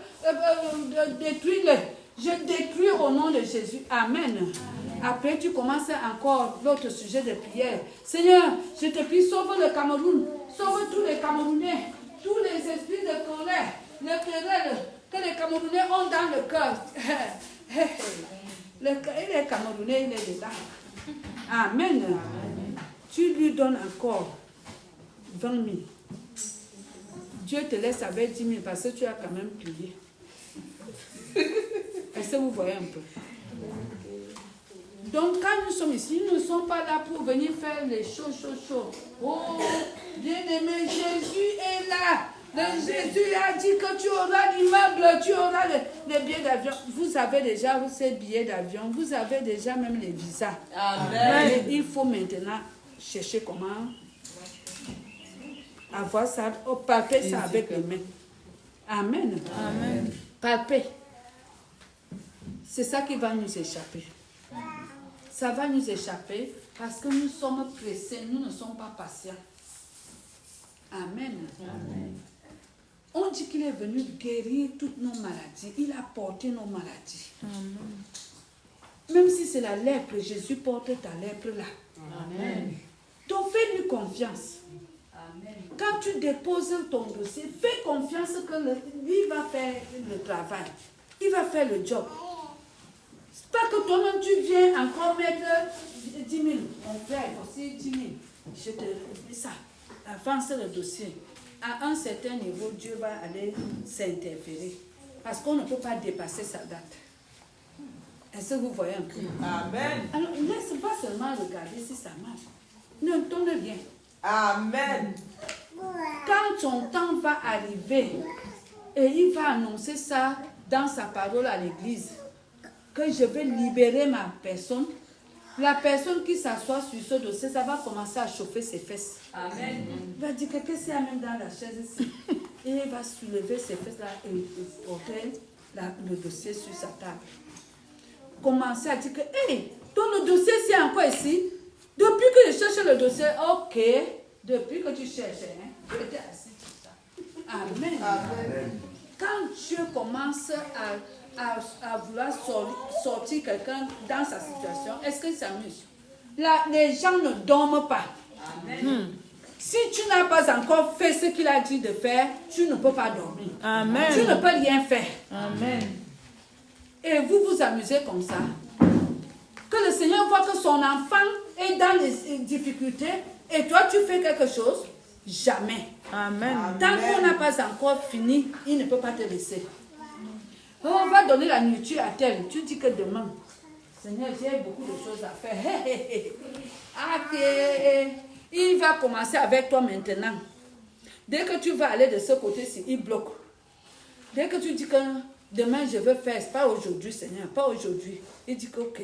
S1: détruis-les. Je détruis au nom de Jésus. Amen. Après, tu commences encore l'autre sujet de prière. Seigneur, je te prie, sauve le Cameroun. Sauve tous les Camerounais. Tous les esprits de colère, les querelles que les Camerounais ont dans le cœur. Les Camerounais, il est dedans. Amen. Tu lui donnes encore 20 000. Dieu te laisse avec 10 000 parce que tu as quand même prié. Est-ce que vous voyez un peu? Donc, quand nous sommes ici, nous ne sommes pas là pour venir faire les choses. Oh, bien-aimé, Jésus est là. Jésus a dit que tu auras l'immeuble, tu auras les billets d'avion. Vous avez déjà ces billets d'avion, vous avez déjà même les visas.
S3: Amen.
S1: Et il faut maintenant chercher comment avoir ça, palper ça avec les mains. Amen.
S4: Amen.
S1: Palper. C'est ça qui va nous échapper. Ça va nous échapper parce que nous sommes pressés, nous ne sommes pas patients. Amen. On dit qu'il est venu guérir toutes nos maladies. Il a porté nos maladies. Même si c'est la lèpre, Jésus porte ta lèpre là.
S3: Amen.
S1: Donc fais-lui confiance.
S3: Amen.
S1: Quand tu déposes ton dossier, fais confiance que lui va faire le travail. Il va faire le job. C'est pas que toi-même tu viens encore mettre 10 000. Mon frère, aussi 10 000. Je te dis ça. Avance le dossier. À un certain niveau, Dieu va aller s'interférer. Parce qu'on ne peut pas dépasser sa date. Est-ce que vous voyez un peu?
S3: Amen.
S1: Alors, laisse pas seulement regarder si ça marche. Ne tourne rien.
S3: Amen.
S1: Quand son temps va arriver, et il va annoncer ça dans sa parole à l'église, que je vais libérer ma personne, la personne qui s'assoit sur ce dossier, ça va commencer à chauffer ses fesses.
S3: Amen.
S1: Il va dire que qu'est-ce qu'il y a même dans la chaise ici. Et il va soulever ses fesses là et porter le dossier sur sa table. Commencer à dire que, hey, ton dossier c'est encore ici. Depuis que je cherche le dossier, ok. Depuis que tu cherches, hein, tu étais assis sur ça. Amen.
S3: Amen.
S1: Quand Dieu commence à vouloir sortir quelqu'un dans sa situation, est-ce qu'il s'amuse? Là, les gens ne dorment pas.
S3: Amen.
S1: Si tu n'as pas encore fait ce qu'il a dit de faire, tu ne peux pas dormir.
S4: Amen.
S1: Tu ne peux rien faire.
S4: Amen.
S1: Et vous vous amusez comme ça. Que le Seigneur voit que son enfant est dans les difficultés et toi tu fais quelque chose, jamais.
S4: Amen.
S1: Tant qu'on n'a pas encore fini, il ne peut pas te laisser. On va donner la nourriture à tel. Tu dis que demain, Seigneur, j'ai beaucoup de choses à faire. Il va commencer avec toi maintenant. Dès que tu vas aller de ce côté-ci, il bloque. Dès que tu dis que demain je veux faire, c'est pas aujourd'hui, Seigneur, pas aujourd'hui. Il dit que ok.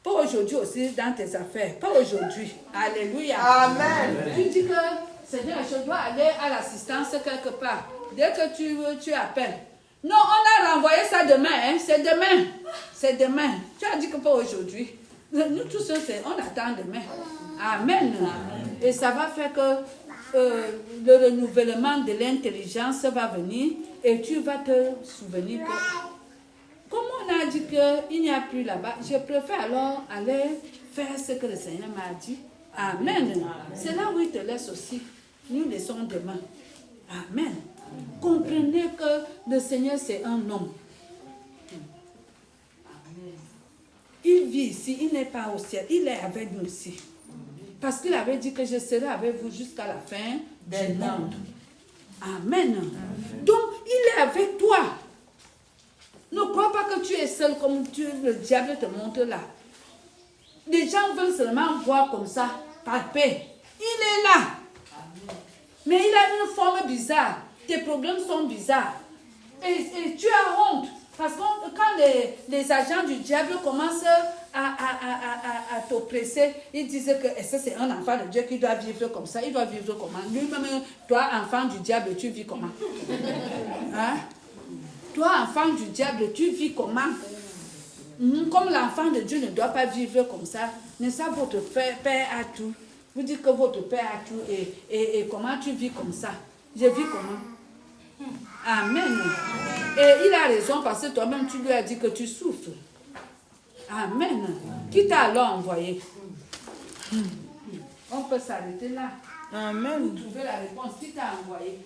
S1: Pas aujourd'hui aussi dans tes affaires, pas aujourd'hui. Alléluia.
S3: Amen.
S1: Tu dis que Seigneur, je dois aller à l'assistance quelque part. Dès que tu appelles. Non, on a renvoyé ça demain, hein? C'est demain. C'est demain. Tu as dit que pas aujourd'hui. Nous tous, on attend demain. Amen. Et ça va faire que le renouvellement de l'intelligence va venir et tu vas te souvenir que, comme on a dit qu'il n'y a plus là-bas, je préfère alors aller faire ce que le Seigneur m'a dit. Amen. C'est là où il te laisse aussi. Nous laissons demain. Amen. Comprenez que le Seigneur c'est un homme. Il vit ici, il n'est pas au ciel, il est avec nous ici. Parce qu'il avait dit que je serai avec vous jusqu'à la fin du monde. Amen. Donc, il est avec toi. Ne crois pas que tu es seul comme le diable te montre là. Les gens veulent seulement voir comme ça, par paix. Il est là. Mais il a une forme bizarre. Tes problèmes sont bizarres. Et tu as honte. Parce que quand les agents du diable commencent à t'oppresser, ils disent que est-ce que c'est un enfant de Dieu qui doit vivre comme ça? Il doit vivre comment? Lui-même, toi, enfant du diable, tu vis comment? Hein? Toi, enfant du diable, tu vis comment? Comme l'enfant de Dieu ne doit pas vivre comme ça, n'est-ce pas votre père a tout? Vous dites que votre père a tout et comment tu vis comme ça? Je vis comment? Amen. Et il a raison parce que toi-même tu lui as dit que tu souffres. Amen. Qui t'a alors envoyé? On peut s'arrêter là.
S4: Amen.
S1: Pour trouver la réponse. Qui t'a envoyé?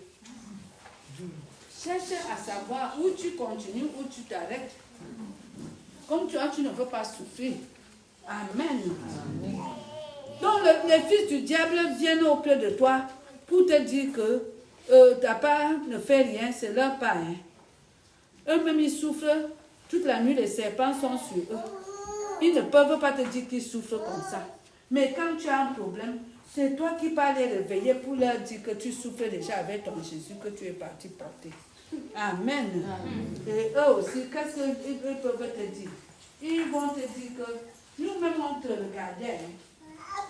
S1: Cherche à savoir où tu continues, où tu t'arrêtes. Comme tu ne veux pas souffrir. Amen. Donc les fils du diable viennent auprès de toi pour te dire que ta part ne fait rien, c'est leur part. Hein. Eux-mêmes ils souffrent. Toute la nuit les serpents sont sur eux. Ils ne peuvent pas te dire qu'ils souffrent comme ça. Mais quand tu as un problème, c'est toi qui vas les réveiller pour leur dire que tu souffres déjà avec ton Jésus que tu es parti porter. Amen. Et eux aussi, qu'est-ce qu'ils peuvent te dire? Ils vont te dire que nous-mêmes on te regardait. Hein.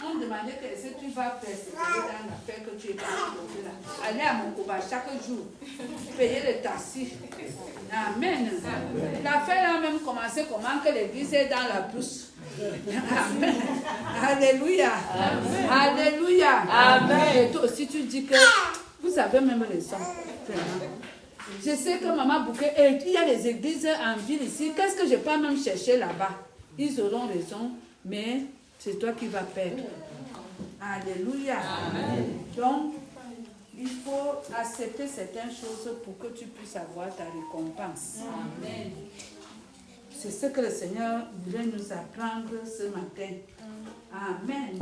S1: On demandait que si tu vas persévérer dans l'affaire que tu es parti porter là. Aller à Mokoba chaque jour. Payer le taxi. Amen. L'affaire a même commencé comment que l'église est dans la brousse. Amen. Alléluia. Amen. Alléluia.
S3: Amen.
S1: Et toi aussi tu dis que vous avez même raison. Vraiment. Je sais que Maman Bouquet, il y a des églises en ville ici. Qu'est-ce que je peux même chercher là-bas? Ils auront raison, mais c'est toi qui vas perdre. Alléluia. Amen. Donc, il faut accepter certaines choses pour que tu puisses avoir ta récompense. Amen. C'est ce que le Seigneur voulait nous apprendre ce matin. Amen.